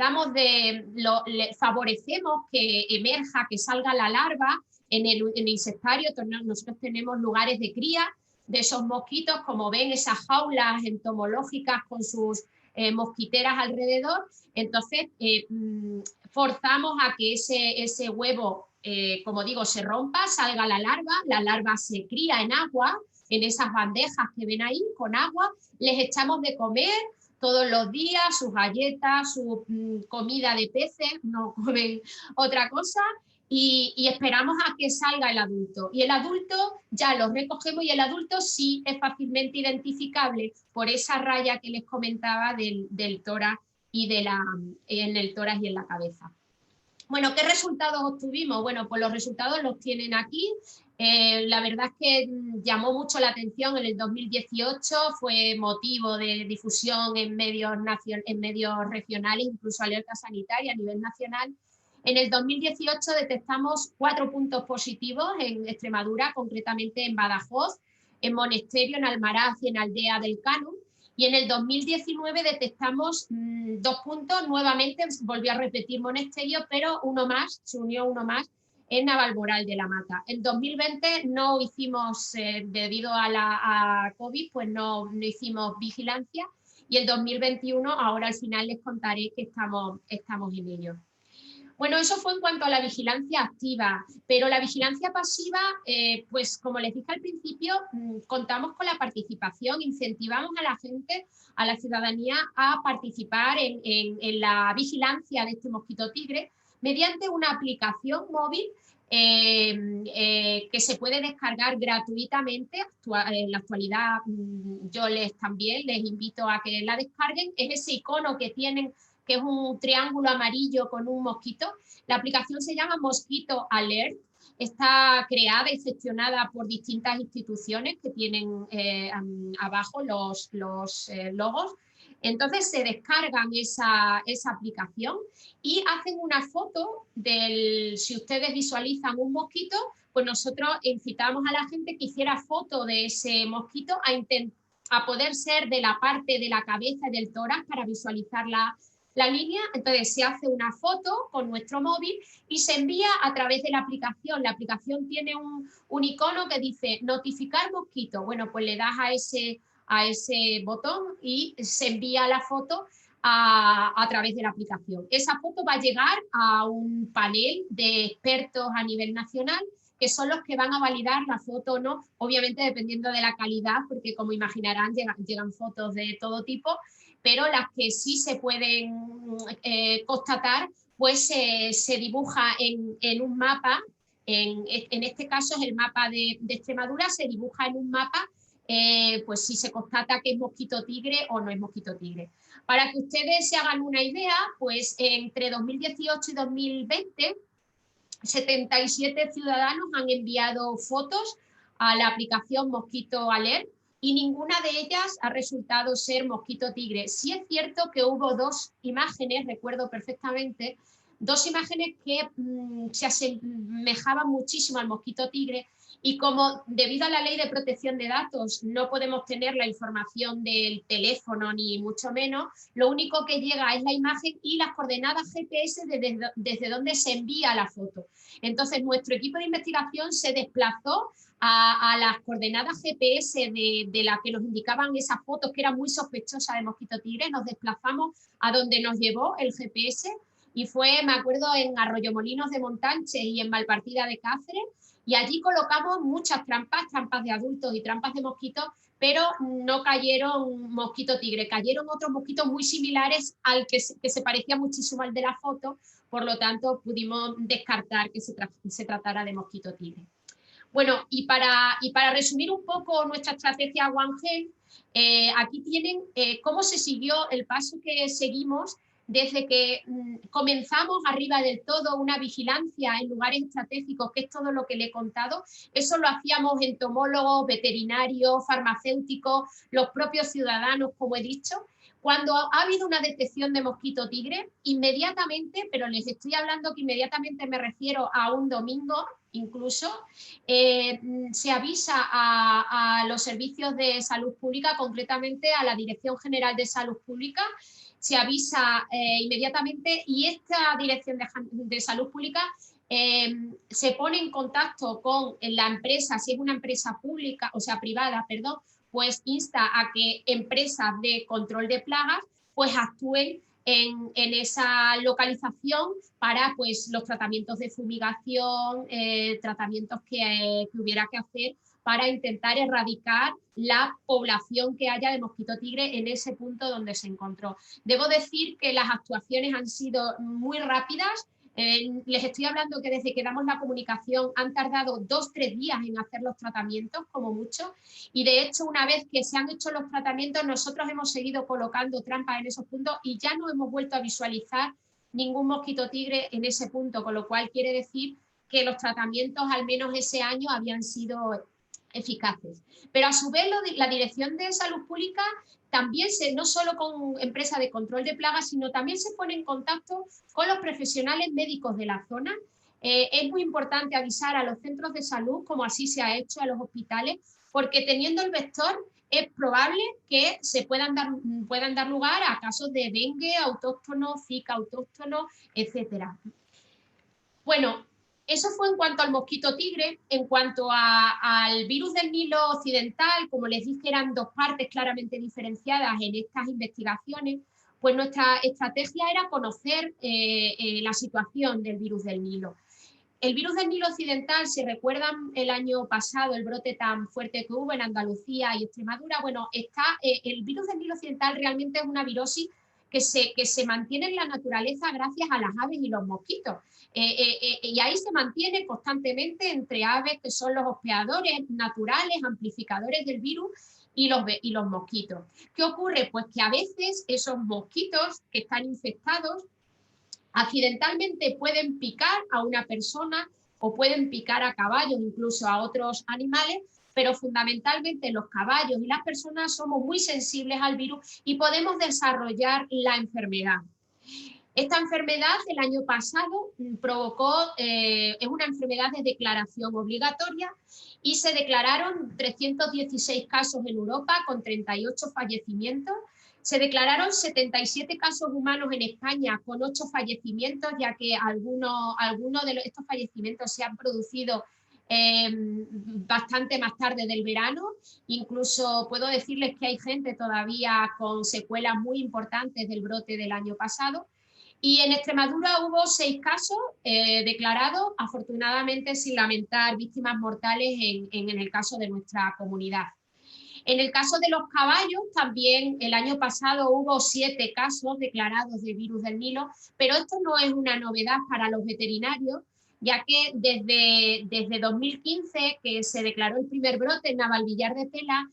favorecemos que emerja, que salga la larva en el insectario. Nosotros tenemos lugares de cría de esos mosquitos, como ven, esas jaulas entomológicas con sus mosquiteras alrededor. Entonces forzamos a que ese huevo, como digo, se rompa, salga la larva se cría en agua, en esas bandejas que ven ahí con agua, les echamos de comer todos los días, sus galletas, su comida de peces, no comen otra cosa, y esperamos a que salga el adulto. Y el adulto ya lo recogemos y el adulto sí es fácilmente identificable por esa raya que les comentaba del tórax y en el tórax y en la cabeza. Bueno, ¿qué resultados obtuvimos? Bueno, pues los resultados los tienen aquí. La verdad es que llamó mucho la atención en el 2018, fue motivo de difusión en medios regionales, incluso alerta sanitaria a nivel nacional. En el 2018 detectamos 4 puntos positivos en Extremadura, concretamente en Badajoz. en Monesterio, en Almaraz y en Aldea del Cano. Y en el 2019 detectamos 2 puntos, nuevamente volvió a repetir Monesterio, pero uno más, se unió uno más en Navalmoral de la Mata. En 2020 no hicimos, debido a COVID, pues no hicimos vigilancia, y el 2021 ahora al final les contaré que estamos en ello. Bueno, eso fue en cuanto a la vigilancia activa, pero la vigilancia pasiva, pues como les dije al principio, contamos con la participación, incentivamos a la gente, a la ciudadanía a participar en la vigilancia de este mosquito tigre mediante una aplicación móvil que se puede descargar gratuitamente. En la actualidad yo también les invito a que la descarguen. Es ese icono que tienen, que es un triángulo amarillo con un mosquito. La aplicación se llama Mosquito Alert. Está creada y gestionada por distintas instituciones que tienen abajo los logos. Entonces se descargan esa aplicación y hacen una foto si ustedes visualizan un mosquito, pues nosotros incitamos a la gente que hiciera foto de ese mosquito a poder ser de la parte de la cabeza y del tórax para visualizar la línea. Entonces se hace una foto con nuestro móvil y se envía a través de la aplicación. La aplicación tiene un icono que dice notificar mosquito. Bueno, pues le das a ese botón y se envía la foto a través de la aplicación. Esa foto va a llegar a un panel de expertos a nivel nacional, que son los que van a validar la foto o no, obviamente dependiendo de la calidad, porque como imaginarán llegan fotos de todo tipo, pero las que sí se pueden constatar, pues se dibuja en un mapa. En este caso es el mapa de Extremadura, se dibuja en un mapa pues si se constata que es mosquito tigre o no es mosquito tigre. Para que ustedes se hagan una idea, pues entre 2018 y 2020, 77 ciudadanos han enviado fotos a la aplicación Mosquito Alert y ninguna de ellas ha resultado ser mosquito tigre. Sí es cierto que hubo 2 imágenes, recuerdo perfectamente, 2 imágenes que se asemejaban muchísimo al mosquito tigre, y como debido a la ley de protección de datos no podemos tener la información del teléfono ni mucho menos, lo único que llega es la imagen y las coordenadas GPS desde donde se envía la foto. Entonces nuestro equipo de investigación se desplazó a las coordenadas GPS de las que nos indicaban esas fotos, que eran muy sospechosas de mosquito tigre. Nos desplazamos a donde nos llevó el GPS y fue, me acuerdo, en Arroyomolinos de Montánchez y en Malpartida de Cáceres, y allí colocamos muchas trampas de adultos y trampas de mosquitos, pero no cayeron mosquito tigre, cayeron otros mosquitos muy similares al que se parecía muchísimo al de la foto, por lo tanto pudimos descartar que se tratara de mosquito tigre. Bueno, y para resumir un poco nuestra estrategia One Health, aquí tienen cómo se siguió, el paso que seguimos desde que comenzamos arriba del todo una vigilancia en lugares estratégicos, que es todo lo que le he contado. Eso lo hacíamos entomólogos, veterinarios, farmacéuticos, los propios ciudadanos, como he dicho. Cuando ha habido una detección de mosquito tigre, inmediatamente, pero les estoy hablando que inmediatamente me refiero a un domingo incluso, se avisa a los servicios de salud pública, concretamente a la Dirección General de Salud Pública, se avisa inmediatamente, y esta Dirección de Salud Pública se pone en contacto con la empresa, si es una empresa pública, o sea privada, perdón, pues insta a que empresas de control de plagas pues actúen en esa localización para pues los tratamientos de fumigación, tratamientos que hubiera que hacer para intentar erradicar la población que haya de mosquito tigre en ese punto donde se encontró. Debo decir que las actuaciones han sido muy rápidas. Les estoy hablando que desde que damos la comunicación han tardado 2-3 días en hacer los tratamientos, como mucho, y de hecho una vez que se han hecho los tratamientos nosotros hemos seguido colocando trampas en esos puntos y ya no hemos vuelto a visualizar ningún mosquito tigre en ese punto, con lo cual quiere decir que los tratamientos al menos ese año habían sido eficaces. Pero a su vez la Dirección de Salud Pública también, no solo con empresas de control de plagas, sino también se pone en contacto con los profesionales médicos de la zona es muy importante avisar a los centros de salud, como así se ha hecho, a los hospitales, porque teniendo el vector es probable que se puedan dar lugar a casos de dengue autóctono, zika autóctono, etcétera. Bueno, eso fue en cuanto al mosquito tigre. En cuanto al virus del Nilo occidental, como les dije, eran dos partes claramente diferenciadas en estas investigaciones, pues nuestra estrategia era conocer la situación del virus del Nilo. El virus del Nilo occidental, si recuerdan el año pasado el brote tan fuerte que hubo en Andalucía y Extremadura, bueno, el virus del Nilo occidental realmente es una virosis que se mantiene en la naturaleza gracias a las aves y los mosquitos. Y ahí se mantiene constantemente entre aves que son los hospedadores naturales, amplificadores del virus, y los mosquitos. ¿Qué ocurre? Pues que a veces esos mosquitos que están infectados accidentalmente pueden picar a una persona o pueden picar a caballos, incluso a otros animales, pero fundamentalmente los caballos y las personas somos muy sensibles al virus y podemos desarrollar la enfermedad. Esta enfermedad el año pasado es una enfermedad de declaración obligatoria y se declararon 316 casos en Europa con 38 fallecimientos. Se declararon 77 casos humanos en España con 8 fallecimientos, ya que algunos de estos fallecimientos se han producido bastante más tarde del verano. Incluso puedo decirles que hay gente todavía con secuelas muy importantes del brote del año pasado. Y en Extremadura hubo 6 casos declarados, afortunadamente sin lamentar víctimas mortales en el caso de nuestra comunidad. En el caso de los caballos, también el año pasado hubo 7 casos declarados de virus del Nilo, pero esto no es una novedad para los veterinarios, ya que desde 2015, que se declaró el primer brote en Navalvillar de Tela,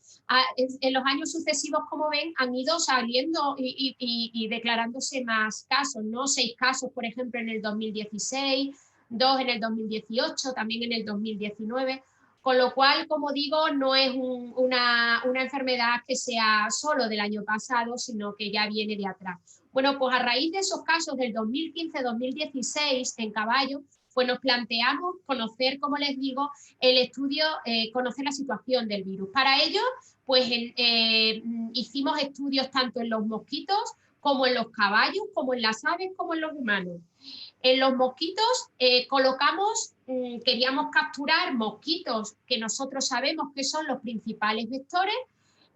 en los años sucesivos, como ven, han ido saliendo y declarándose más casos, ¿no? 6 casos, por ejemplo, en el 2016, 2 en el 2018, también en el 2019... Con lo cual, como digo, no es una enfermedad que sea solo del año pasado, sino que ya viene de atrás. Bueno, pues a raíz de esos casos del 2015-2016 en caballo, pues nos planteamos conocer, como les digo, el estudio, conocer la situación del virus. Para ello, pues hicimos estudios tanto en los mosquitos como en los caballos, como en las aves, como en los humanos. En los mosquitos queríamos capturar mosquitos que nosotros sabemos que son los principales vectores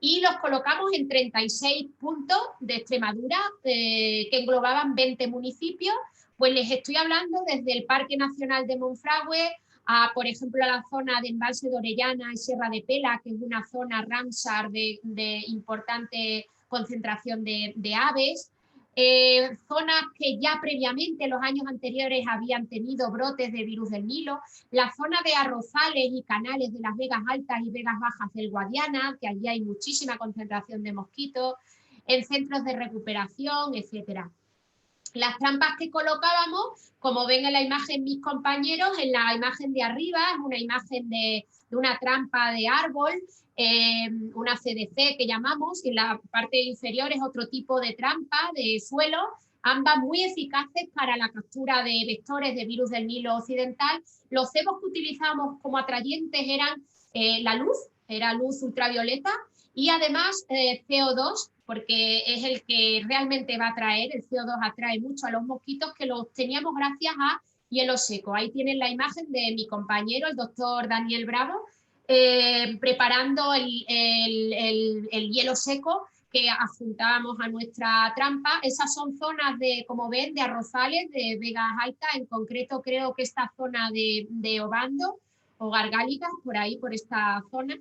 y los colocamos en 36 puntos de Extremadura que englobaban 20 municipios. Pues les estoy hablando desde el Parque Nacional de Monfragüe a, por ejemplo, a la zona de Embalse de Orellana y Sierra de Pela, que es una zona Ramsar de importante concentración de aves. Zonas que ya previamente, los años anteriores, habían tenido brotes de virus del Nilo, la zona de arrozales y canales de las Vegas Altas y Vegas Bajas del Guadiana, que allí hay muchísima concentración de mosquitos, en centros de recuperación, etcétera. Las trampas que colocábamos, como ven en la imagen mis compañeros, en la imagen de arriba es una imagen de una trampa de árbol, una CDC que llamamos, y en la parte inferior es otro tipo de trampa de suelo, ambas muy eficaces para la captura de vectores de virus del Nilo occidental. Los cebos que utilizamos como atrayentes eran la luz, era luz ultravioleta, y además CO2, porque es el que realmente va a atraer, el CO2 atrae mucho a los mosquitos, que los teníamos gracias a hielo seco. Ahí tienen la imagen de mi compañero, el doctor Daniel Bravo, preparando el hielo seco que adjuntábamos a nuestra trampa. Esas son zonas de, como ven, de arrozales, de Vegas Altas, en concreto creo que esta zona de Obando o Gargálicas, por ahí, por esta zona.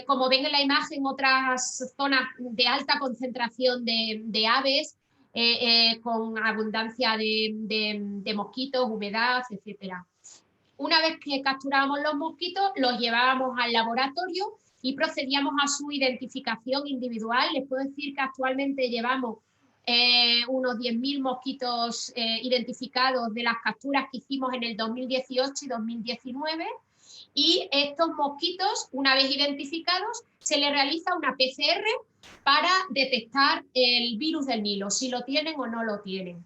Como ven en la imagen, otras zonas de alta concentración de aves, con abundancia de mosquitos, humedad, etcétera. Una vez que capturábamos los mosquitos, los llevábamos al laboratorio y procedíamos a su identificación individual. Les puedo decir que actualmente llevamos unos 10.000 mosquitos identificados de las capturas que hicimos en el 2018 y 2019. Y estos mosquitos, una vez identificados, se les realiza una PCR para detectar el virus del Nilo, si lo tienen o no lo tienen.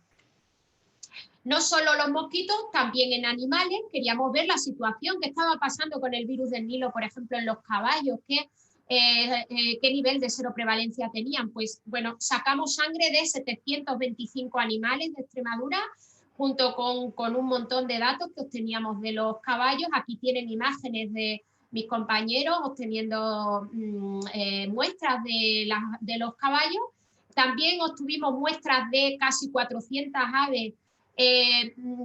No solo los mosquitos, también en animales. Queríamos ver la situación que estaba pasando con el virus del Nilo, por ejemplo, en los caballos, qué nivel de seroprevalencia tenían. Pues bueno, sacamos sangre de 725 animales de Extremadura, junto con un montón de datos que obteníamos de los caballos. Aquí tienen imágenes de mis compañeros obteniendo muestras de los caballos. También obtuvimos muestras de casi 400 aves,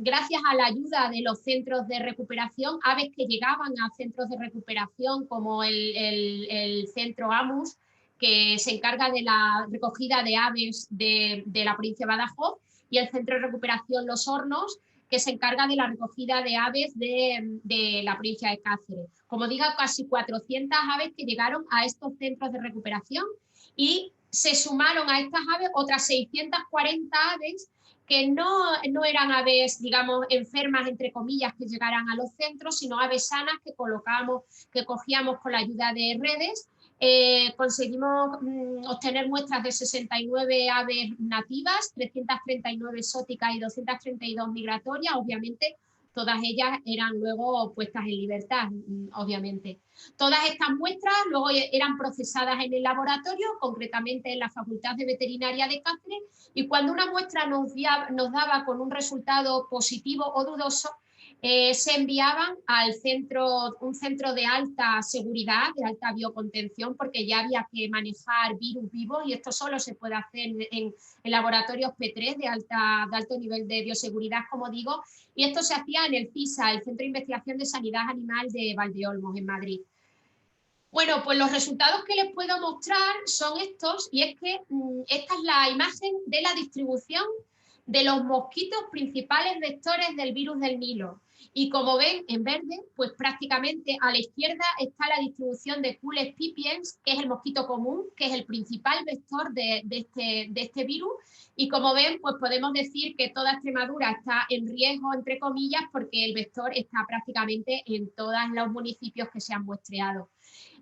gracias a la ayuda de los centros de recuperación, aves que llegaban a centros de recuperación como el centro AMUS, que se encarga de la recogida de aves de la provincia de Badajoz, y el centro de recuperación Los Hornos, que se encarga de la recogida de aves de la provincia de Cáceres. Como digo, casi 400 aves que llegaron a estos centros de recuperación, y se sumaron a estas aves otras 640 aves que no eran aves, digamos, enfermas, entre comillas, que llegaran a los centros, sino aves sanas que cogíamos con la ayuda de redes. Conseguimos obtener muestras de 69 aves nativas, 339 exóticas y 232 migratorias. Obviamente, todas ellas eran luego puestas en libertad, obviamente. Todas estas muestras luego eran procesadas en el laboratorio, concretamente en la Facultad de Veterinaria de Cáceres, y cuando una muestra nos daba con un resultado positivo o dudoso, se enviaban al un centro de alta seguridad, de alta biocontención, porque ya había que manejar virus vivos, y esto solo se puede hacer en laboratorios P3 de alto nivel de bioseguridad, como digo, y esto se hacía en el CISA, el Centro de Investigación de Sanidad Animal de Valdeolmos, en Madrid. Bueno, pues los resultados que les puedo mostrar son estos, y es que esta es la imagen de la distribución de los mosquitos principales vectores del virus del Nilo. Y como ven en verde, pues prácticamente a la izquierda está la distribución de Culex pipiens, que es el mosquito común, que es el principal vector de este virus. Y como ven, pues podemos decir que toda Extremadura está en riesgo, entre comillas, porque el vector está prácticamente en todos los municipios que se han muestreado.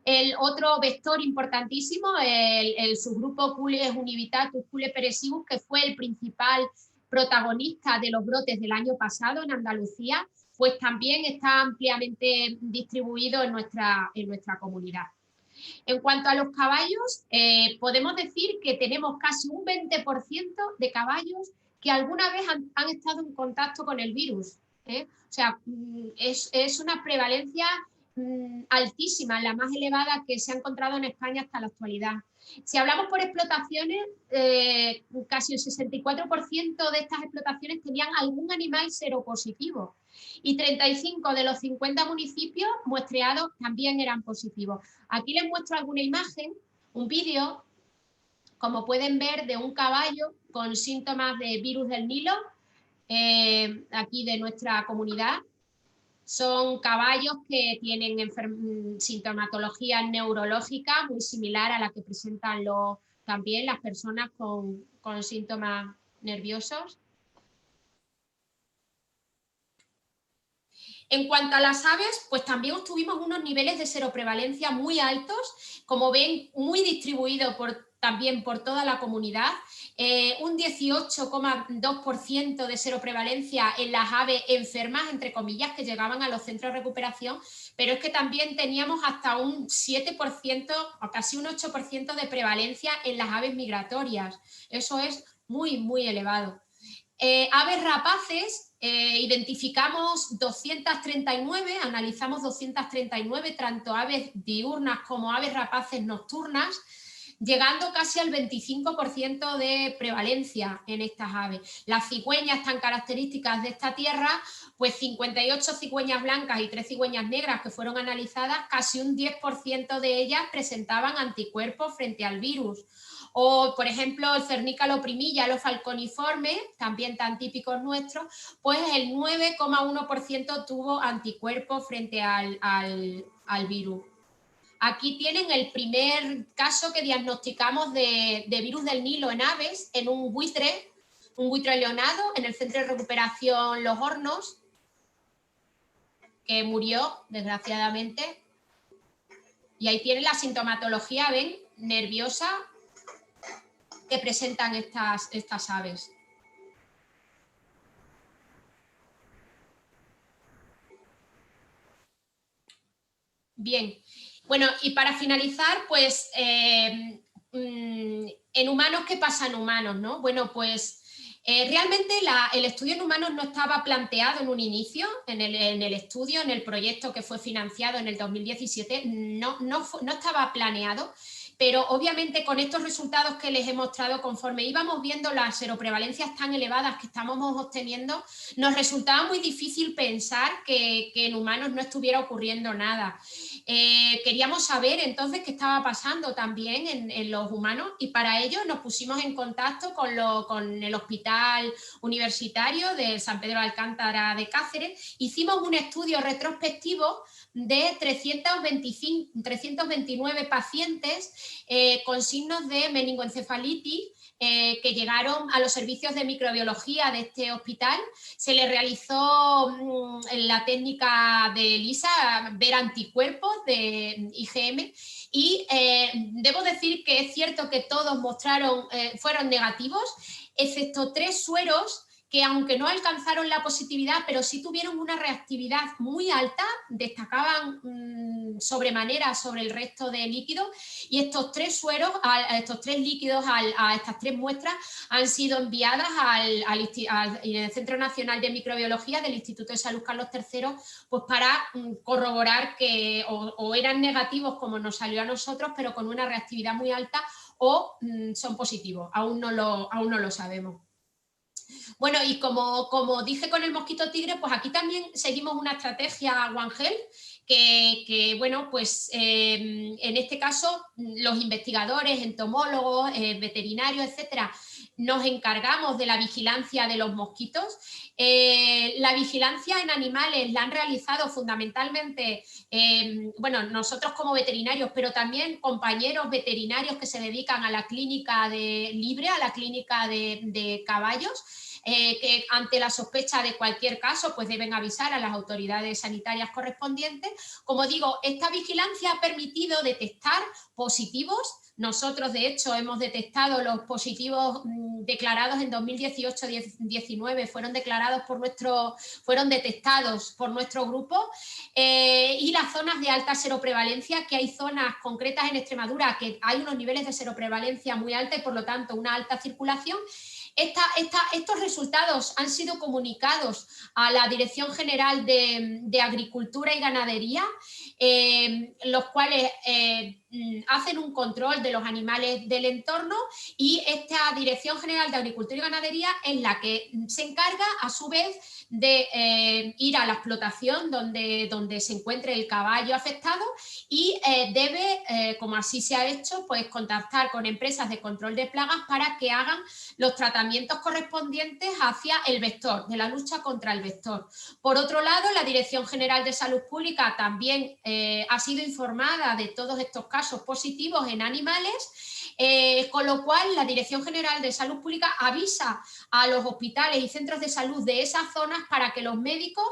El otro vector importantísimo, el subgrupo Culex univitatus Culex peresibus, que fue el principal protagonista de los brotes del año pasado en Andalucía, pues también está ampliamente distribuido en nuestra comunidad. En cuanto a los caballos, podemos decir que tenemos casi un 20% de caballos que alguna vez han estado en contacto con el virus. O sea, es una prevalencia altísima, la más elevada que se ha encontrado en España hasta la actualidad. Si hablamos por explotaciones, casi el 64% de estas explotaciones tenían algún animal seropositivo, y 35 de los 50 municipios muestreados también eran positivos. Aquí les muestro alguna imagen, un vídeo, como pueden ver, de un caballo con síntomas de virus del Nilo, aquí de nuestra comunidad. Son caballos que tienen sintomatología neurológica muy similar a la que presentan también las personas con síntomas nerviosos. En cuanto a las aves, pues también obtuvimos unos niveles de seroprevalencia muy altos, como ven, muy distribuidos también por toda la comunidad, un 18,2% de seroprevalencia en las aves enfermas, entre comillas, que llegaban a los centros de recuperación, pero es que también teníamos hasta un 7% o casi un 8% de prevalencia en las aves migratorias. Eso es muy, muy elevado. Aves rapaces, identificamos 239, analizamos 239, tanto aves diurnas como aves rapaces nocturnas, llegando casi al 25% de prevalencia en estas aves. Las cigüeñas tan características de esta tierra, pues 58 cigüeñas blancas y 3 cigüeñas negras que fueron analizadas, casi un 10% de ellas presentaban anticuerpos frente al virus. O, por ejemplo, el cernícalo primilla, los falconiformes, también tan típicos nuestros, pues el 9,1% tuvo anticuerpos frente al virus. Aquí tienen el primer caso que diagnosticamos de virus del Nilo en aves, en un buitre leonado, en el Centro de Recuperación Los Hornos, que murió, desgraciadamente. Y ahí tienen la sintomatología, ven, nerviosa, que presentan estas aves. Bien. Bueno, y para finalizar, pues, en humanos, ¿qué pasa en humanos, no? Bueno, pues realmente el estudio en humanos no estaba planteado en un inicio, en el estudio, en el proyecto que fue financiado en el 2017, no estaba planeado, pero obviamente con estos resultados que les he mostrado, conforme íbamos viendo las seroprevalencias tan elevadas que estábamos obteniendo, nos resultaba muy difícil pensar que en humanos no estuviera ocurriendo nada. Queríamos saber entonces qué estaba pasando también en los humanos, y para ello nos pusimos en contacto con el Hospital Universitario de San Pedro de Alcántara de Cáceres. Hicimos un estudio retrospectivo de 329 pacientes con signos de meningoencefalitis que llegaron a los servicios de microbiología de este hospital. Se les realizó la técnica de ELISA, ver anticuerpos de IgM, y debo decir que es cierto que todos fueron negativos, excepto 3 sueros que, aunque no alcanzaron la positividad, pero sí tuvieron una reactividad muy alta, destacaban sobremanera sobre el resto de líquidos, y estos 3 sueros, estos 3 líquidos, a estas 3 muestras han sido enviadas al Centro Nacional de Microbiología del Instituto de Salud Carlos III, pues para corroborar que o eran negativos como nos salió a nosotros, pero con una reactividad muy alta, o son positivos. Aún no lo sabemos. Bueno, y como dije con el mosquito tigre, pues aquí también seguimos una estrategia One Health que bueno, pues en este caso los investigadores, entomólogos, veterinarios, etcétera, nos encargamos de la vigilancia de los mosquitos. La vigilancia en animales la han realizado fundamentalmente, bueno, nosotros como veterinarios, pero también compañeros veterinarios que se dedican a la clínica libre, a la clínica de caballos, que ante la sospecha de cualquier caso pues deben avisar a las autoridades sanitarias correspondientes. Como digo, esta vigilancia ha permitido detectar positivos. Nosotros, de hecho, hemos detectado los positivos declarados en 2018-19, fueron detectados por nuestro grupo, y las zonas de alta seroprevalencia, que hay zonas concretas en Extremadura que hay unos niveles de seroprevalencia muy alta y por lo tanto una alta circulación. Estos resultados han sido comunicados a la Dirección General de Agricultura y Ganadería, los cuales hacen un control de los animales del entorno, y esta Dirección General de Agricultura y Ganadería es la que se encarga a su vez de ir a la explotación donde se encuentre el caballo afectado, y debe, como así se ha hecho, pues contactar con empresas de control de plagas para que hagan los tratamientos correspondientes hacia el vector, de la lucha contra el vector. Por otro lado, la Dirección General de Salud Pública también ha sido informada de todos estos casos positivos en animales, con lo cual la Dirección General de Salud Pública avisa a los hospitales y centros de salud de esas zonas para que los médicos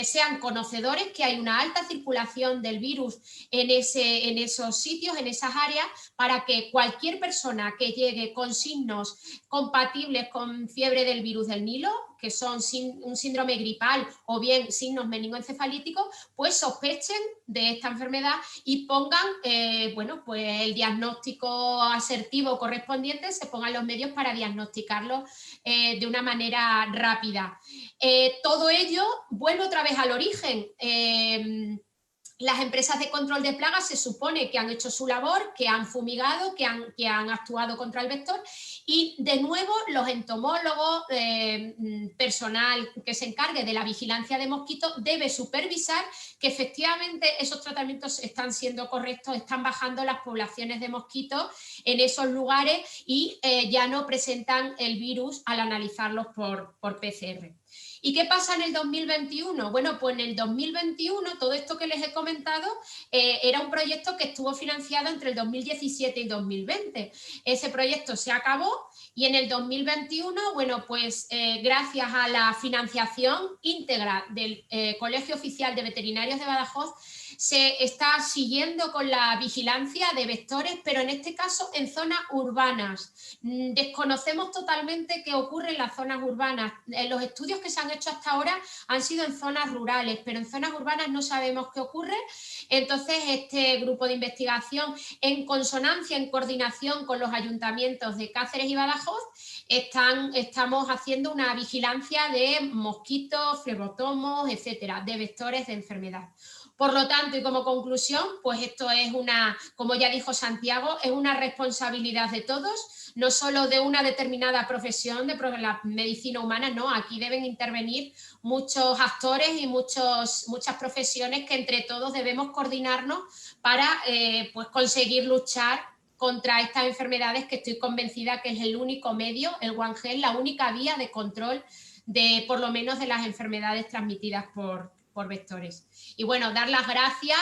sean conocedores que hay una alta circulación del virus en esos sitios, en esas áreas, para que cualquier persona que llegue con signos compatibles con fiebre del virus del Nilo, que son un síndrome gripal o bien signos meningoencefalíticos, pues sospechen de esta enfermedad y pongan bueno, pues el diagnóstico asertivo correspondiente, se pongan los medios para diagnosticarlo de una manera rápida. Todo ello vuelve otra vez al origen. Las empresas de control de plagas se supone que han hecho su labor, que han fumigado, que han actuado contra el vector, y de nuevo los entomólogos, personal que se encargue de la vigilancia de mosquitos, debe supervisar que efectivamente esos tratamientos están siendo correctos, están bajando las poblaciones de mosquitos en esos lugares y ya no presentan el virus al analizarlos por PCR. ¿Y qué pasa en el 2021? Bueno, pues en el 2021 todo esto que les he comentado era un proyecto que estuvo financiado entre el 2017 y 2020. Ese proyecto se acabó y en el 2021, bueno, pues gracias a la financiación íntegra del Colegio Oficial de Veterinarios de Badajoz, se está siguiendo con la vigilancia de vectores, pero en este caso en zonas urbanas. Desconocemos totalmente qué ocurre en las zonas urbanas. Los estudios que se han hecho hasta ahora han sido en zonas rurales, pero en zonas urbanas no sabemos qué ocurre. Entonces, este grupo de investigación, en consonancia, en coordinación con los ayuntamientos de Cáceres y Badajoz, estamos haciendo una vigilancia de mosquitos, flebotomos, etcétera, de vectores de enfermedad. Por lo tanto, y como conclusión, pues esto es como ya dijo Santiago, es una responsabilidad de todos, no solo de una determinada profesión, de la medicina humana, no, aquí deben intervenir muchos actores y muchas profesiones que entre todos debemos coordinarnos para pues conseguir luchar contra estas enfermedades, que estoy convencida que es el único medio, el One Health, la única vía de control de, por lo menos, de las enfermedades transmitidas por vectores. Y bueno, dar las gracias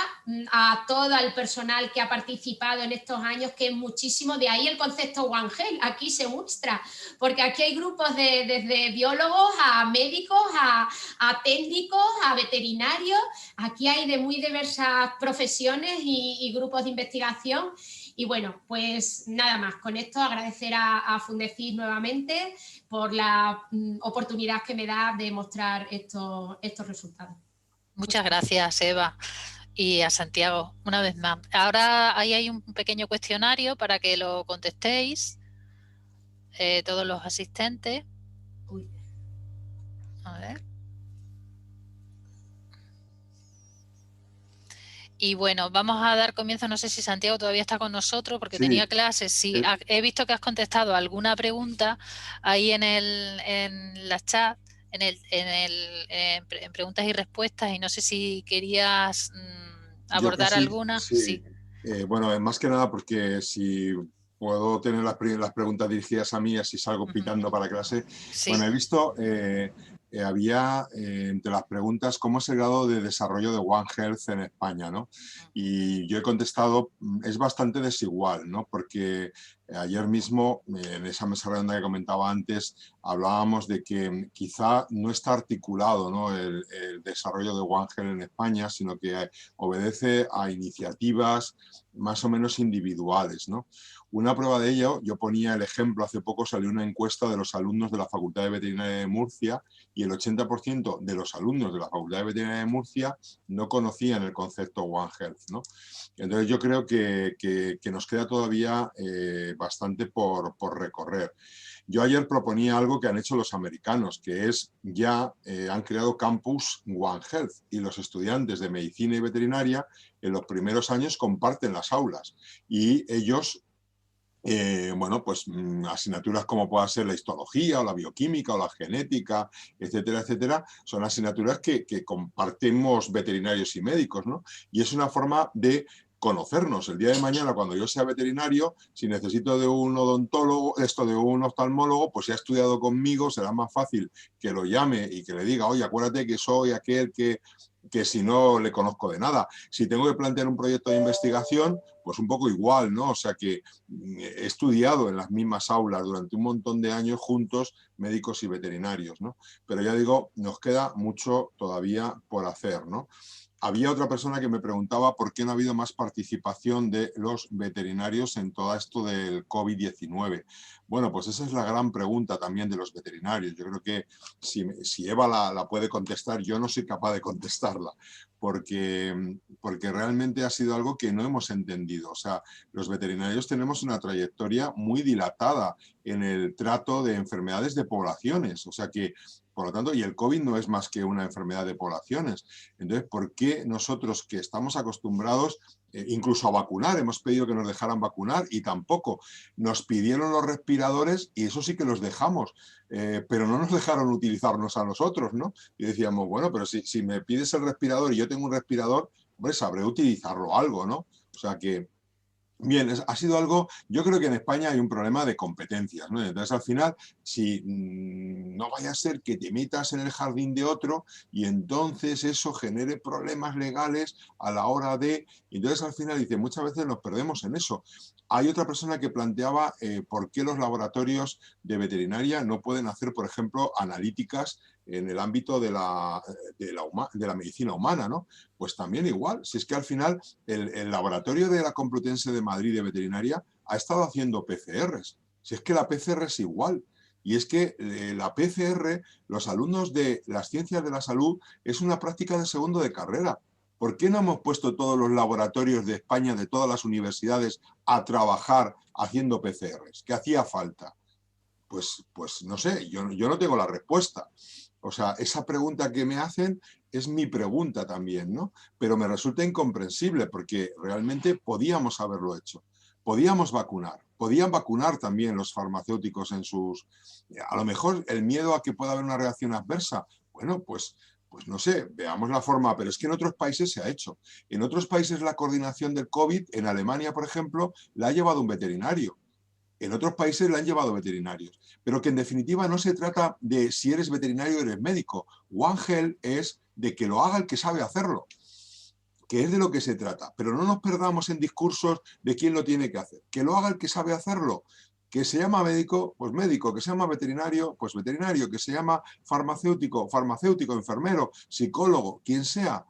a todo el personal que ha participado en estos años, que es muchísimo, de ahí el concepto One Health, aquí se muestra, porque aquí hay grupos desde biólogos a médicos, a técnicos, a veterinarios, aquí hay de muy diversas profesiones y grupos de investigación. Y bueno, pues nada más, con esto agradecer a Fundecid nuevamente por la oportunidad que me da de mostrar estos resultados. Muchas gracias, Eva, y a Santiago, una vez más. Ahora ahí hay un pequeño cuestionario para que lo contestéis, todos los asistentes. Uy. A ver. Y bueno, vamos a dar comienzo. No sé si Santiago todavía está con nosotros porque Sí. tenía clases. Sí, he visto que has contestado alguna pregunta ahí en la chat, en preguntas y respuestas, y no sé si querías abordar alguna. Sí. Bueno, más que nada porque si puedo tener las preguntas dirigidas a mí, así salgo pitando para clase. Sí. Bueno, he visto, había entre las preguntas, ¿cómo es el grado de desarrollo de One Health en España, ¿no? Y yo he contestado, es bastante desigual, ¿no? Porque ayer mismo, en esa mesa redonda que comentaba antes, hablábamos de que quizá no está articulado, ¿no?, el desarrollo de One Health en España, sino que obedece a iniciativas más o menos individuales, ¿no? Una prueba de ello, yo ponía el ejemplo, hace poco salió una encuesta de los alumnos de la Facultad de Veterinaria de Murcia, y el 80% de los alumnos de la Facultad de Veterinaria de Murcia no conocían el concepto One Health, ¿no? Entonces yo creo que nos queda todavía bastante por recorrer. Yo ayer proponía algo que han hecho los americanos, que es ya han creado campus One Health, y los estudiantes de medicina y veterinaria en los primeros años comparten las aulas, y ellos bueno, pues asignaturas como pueda ser la histología o la bioquímica o la genética, etcétera, etcétera, son asignaturas que compartimos veterinarios y médicos, ¿no? Y es una forma de conocernos. El día de mañana, cuando yo sea veterinario, si necesito de un odontólogo, de un oftalmólogo, pues si ha estudiado conmigo, será más fácil que lo llame y que le diga, oye, acuérdate que soy aquel que si no le conozco de nada. Si tengo que plantear un proyecto de investigación, pues un poco igual, ¿no? O sea que he estudiado en las mismas aulas durante un montón de años juntos, médicos y veterinarios, ¿no? Pero ya digo, nos queda mucho todavía por hacer, ¿no? Había otra persona que me preguntaba por qué no ha habido más participación de los veterinarios en todo esto del COVID-19. Bueno, pues esa es la gran pregunta también de los veterinarios. Yo creo que si Eva la puede contestar, yo no soy capaz de contestarla, porque realmente ha sido algo que no hemos entendido. O sea, los veterinarios tenemos una trayectoria muy dilatada en el trato de enfermedades de poblaciones. O sea que, por lo tanto, y el COVID no es más que una enfermedad de poblaciones. Entonces, ¿por qué nosotros, que estamos acostumbrados incluso a vacunar, hemos pedido que nos dejaran vacunar y tampoco? Nos pidieron los respiradores y eso sí que los dejamos, pero no nos dejaron utilizarnos a nosotros, ¿no? Y decíamos, bueno, pero si me pides el respirador y yo tengo un respirador, hombre, sabré utilizarlo algo, ¿no? O sea que, bien, ha sido algo, yo creo que en España hay un problema de competencias, ¿no? Entonces, al final, si no vaya a ser que te metas en el jardín de otro y entonces eso genere problemas legales a la hora de... Entonces, al final, dice, muchas veces nos perdemos en eso. Hay otra persona que planteaba por qué los laboratorios de veterinaria no pueden hacer, por ejemplo, analíticas en el ámbito de la medicina humana, ¿no? Pues también igual, si es que al final el laboratorio de la Complutense de Madrid de veterinaria ha estado haciendo PCRs, si es que la PCR es igual. y es que la PCR, los alumnos de las ciencias de la salud, es una práctica de segundo de carrera. ¿Por qué no hemos puesto todos los laboratorios de España, de todas las universidades, a trabajar haciendo PCRs? ¿Qué hacía falta? Pues no sé, yo no tengo la respuesta. O sea, esa pregunta que me hacen es mi pregunta también, ¿no? Pero me resulta incomprensible porque realmente podíamos haberlo hecho. Podíamos vacunar. Podían vacunar también los farmacéuticos en sus... A lo mejor el miedo a que pueda haber una reacción adversa. Bueno, pues no sé, veamos la forma, pero es que en otros países se ha hecho. En otros países la coordinación del COVID, en Alemania, por ejemplo, la ha llevado un veterinario. En otros países la han llevado veterinarios, pero que en definitiva no se trata de si eres veterinario o eres médico. One Health es de que lo haga el que sabe hacerlo, que es de lo que se trata. Pero no nos perdamos en discursos de quién lo tiene que hacer. Que lo haga el que sabe hacerlo. Que se llama médico, pues médico. Que se llama veterinario, pues veterinario. Que se llama farmacéutico, farmacéutico, enfermero, psicólogo, quien sea.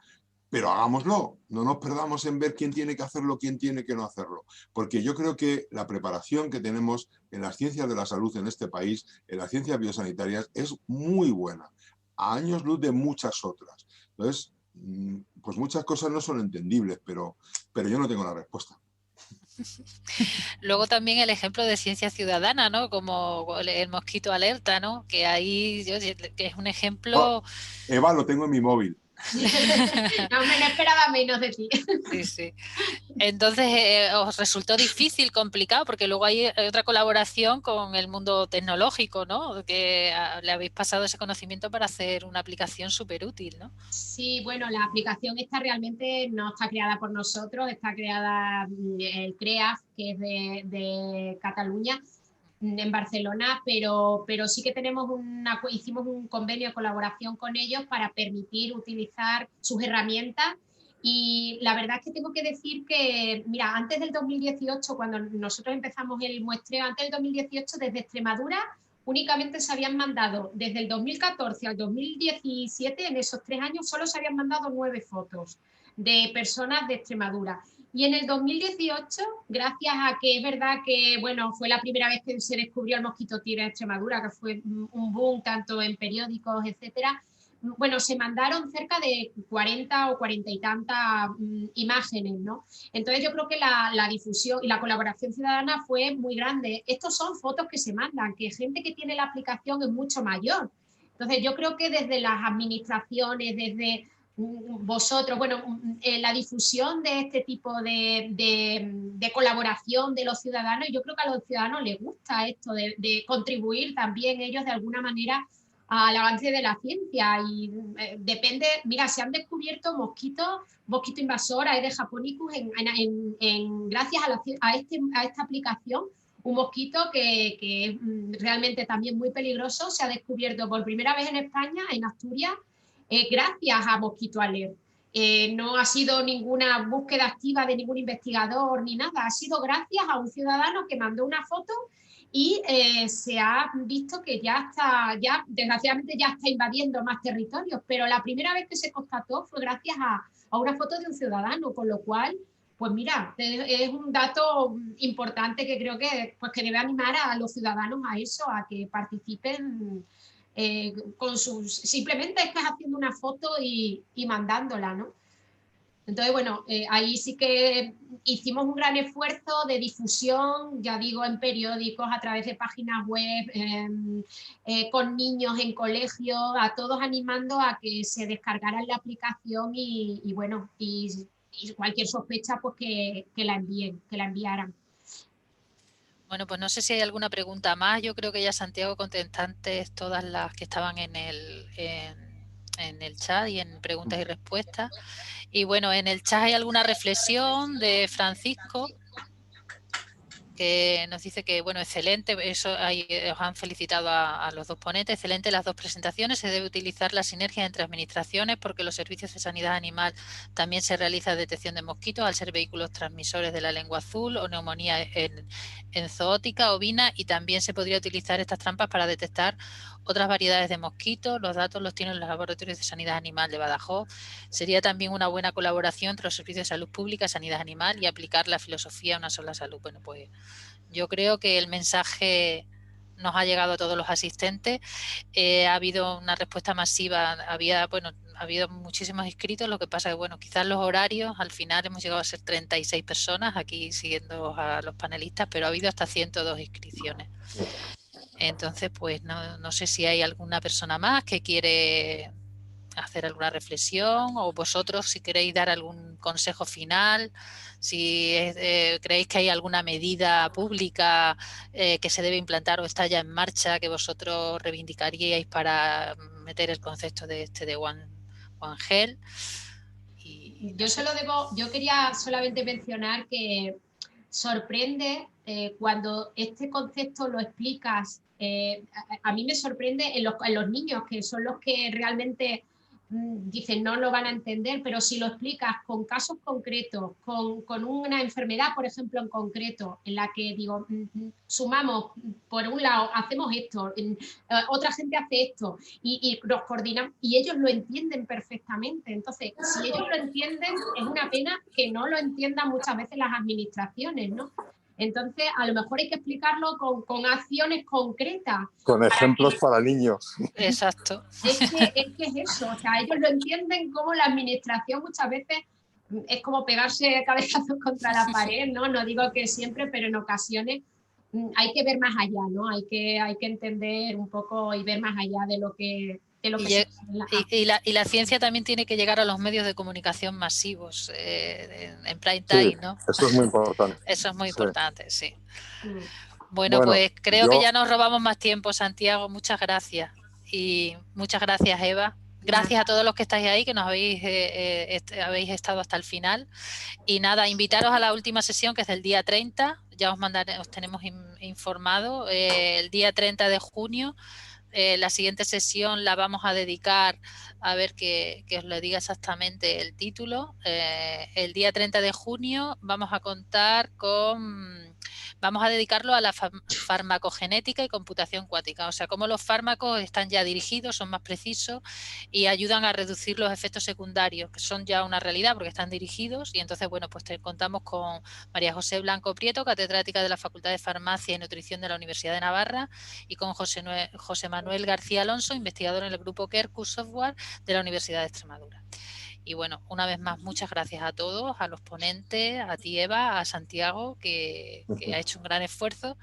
Pero hagámoslo, no nos perdamos en ver quién tiene que hacerlo, quién tiene que no hacerlo. Porque yo creo que la preparación que tenemos en las ciencias de la salud en este país, en las ciencias biosanitarias, es muy buena, a años luz de muchas otras. Entonces, pues muchas cosas no son entendibles, pero yo no tengo la respuesta. Luego también el ejemplo de ciencia ciudadana, ¿no? Como el mosquito alerta, ¿no? Que ahí que es un ejemplo... Oh, Eva, lo tengo en mi móvil. No, me no esperaba menos de ti. Sí, sí. Entonces, ¿os resultó difícil, complicado? Porque luego hay otra colaboración con el mundo tecnológico, ¿no? Que le habéis pasado ese conocimiento para hacer una aplicación súper útil, ¿no? Sí, bueno, la aplicación esta realmente no está creada por nosotros, está creada el CREAF, que es de Cataluña, en Barcelona, pero sí que hicimos un convenio de colaboración con ellos para permitir utilizar sus herramientas. Y la verdad es que tengo que decir que, mira, antes del 2018, cuando nosotros empezamos el muestreo, antes del 2018, desde Extremadura, únicamente se habían mandado, desde el 2014 al 2017, en esos 3 años, solo se habían mandado 9 fotos de personas de Extremadura. Y en el 2018, gracias a que es verdad que, bueno, fue la primera vez que se descubrió el mosquito tigre en Extremadura, que fue un boom tanto en periódicos, etcétera, bueno, se mandaron cerca de 40 o 40 y tantas imágenes, ¿no? Entonces yo creo que la difusión y la colaboración ciudadana fue muy grande. Estos son fotos que se mandan, que gente que tiene la aplicación es mucho mayor. Entonces yo creo que desde las administraciones, desde vosotros, bueno, la difusión de este tipo de colaboración de los ciudadanos, yo creo que a los ciudadanos les gusta esto de contribuir también ellos de alguna manera al avance de la ciencia y depende, mira, se han descubierto mosquitos invasor Aedes japonicus gracias a esta aplicación, un mosquito que es realmente también muy peligroso, se ha descubierto por primera vez en España, en Asturias, gracias a Mosquito Alert. No ha sido ninguna búsqueda activa de ningún investigador ni nada, ha sido gracias a un ciudadano que mandó una foto y se ha visto que desgraciadamente ya está invadiendo más territorios, pero la primera vez que se constató fue gracias a una foto de un ciudadano, con lo cual, pues mira, es un dato importante que creo que debe animar a los ciudadanos a eso, a que participen simplemente estás haciendo una foto y mandándola, ¿no? Entonces, bueno, ahí sí que hicimos un gran esfuerzo de difusión, ya digo, en periódicos, a través de páginas web, con niños en colegios, a todos animando a que se descargaran la aplicación y bueno, y cualquier sospecha, pues que la enviaran. Bueno, pues no sé si hay alguna pregunta más. Yo creo que ya Santiago contestaste todas las que estaban en el chat y en preguntas y respuestas. Y bueno, en el chat hay alguna reflexión de Francisco que nos dice que, bueno, excelente, eso os han felicitado a los dos ponentes, excelente las dos presentaciones, se debe utilizar la sinergia entre administraciones porque los servicios de sanidad animal también se realiza detección de mosquitos al ser vehículos transmisores de la lengua azul o neumonía en zoótica ovina y también se podría utilizar estas trampas para detectar otras variedades de mosquitos, los datos los tienen los laboratorios de sanidad animal de Badajoz. Sería también una buena colaboración entre los servicios de salud pública, sanidad animal y aplicar la filosofía a una sola salud. Bueno, pues yo creo que el mensaje nos ha llegado a todos los asistentes. Ha habido una respuesta masiva, ha habido muchísimos inscritos, lo que pasa que, bueno, quizás los horarios, al final hemos llegado a ser 36 personas aquí siguiendo a los panelistas, pero ha habido hasta 102 inscripciones. Entonces, pues no sé si hay alguna persona más que quiere hacer alguna reflexión, o vosotros si queréis dar algún consejo final, si creéis que hay alguna medida pública que se debe implantar o está ya en marcha que vosotros reivindicaríais para meter el concepto de One Health. Y yo quería solamente mencionar que sorprende cuando este concepto lo explicas. A mí me sorprende en los niños, que son los que realmente dicen no lo van a entender, pero si lo explicas con casos concretos, con una enfermedad, por ejemplo, en concreto, en la que digo, sumamos, por un lado, hacemos esto, otra gente hace esto, y nos coordinamos, y ellos lo entienden perfectamente. Entonces, si ellos lo entienden, es una pena que no lo entiendan muchas veces las administraciones, ¿no? Entonces, a lo mejor hay que explicarlo con acciones concretas. Con ejemplos para niños. Exacto. Es que es eso, o sea, ellos lo entienden como la administración muchas veces es como pegarse cabezazos contra la pared, ¿no? No digo que siempre, pero en ocasiones hay que ver más allá, ¿no? Hay que entender un poco y ver más allá de lo que y la ciencia también tiene que llegar a los medios de comunicación masivos en prime time, ¿no? Eso es muy importante. Eso es muy importante, sí. Bueno, pues creo que ya nos robamos más tiempo, Santiago. Muchas gracias. Y muchas gracias, Eva. Gracias a todos los que estáis ahí, que nos habéis estado hasta el final. Y nada, invitaros a la última sesión, que es el día 30. Ya os tenemos informado. El día 30 de junio. La siguiente sesión la vamos a dedicar, a ver que os lo diga exactamente el título. El día 30 de junio vamos a dedicarlo a la farmacogenética y computación cuántica, o sea, cómo los fármacos están ya dirigidos, son más precisos y ayudan a reducir los efectos secundarios, que son ya una realidad porque están dirigidos. Y entonces, bueno, pues contamos con María José Blanco Prieto, catedrática de la Facultad de Farmacia y Nutrición de la Universidad de Navarra, y con José Manuel García Alonso, investigador en el grupo Kerkus Software de la Universidad de Extremadura. Y bueno, una vez más, muchas gracias a todos, a los ponentes, a ti, Eva, a Santiago, que ha hecho un gran esfuerzo,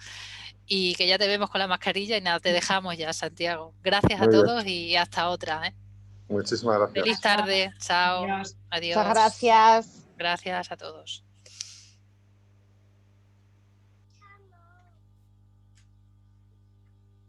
y que ya te vemos con la mascarilla y nada, te dejamos ya, Santiago. Gracias a todos y hasta otra. Muchísimas gracias. Feliz tarde. Chao. Adiós. Adiós. Muchas gracias. Gracias a todos.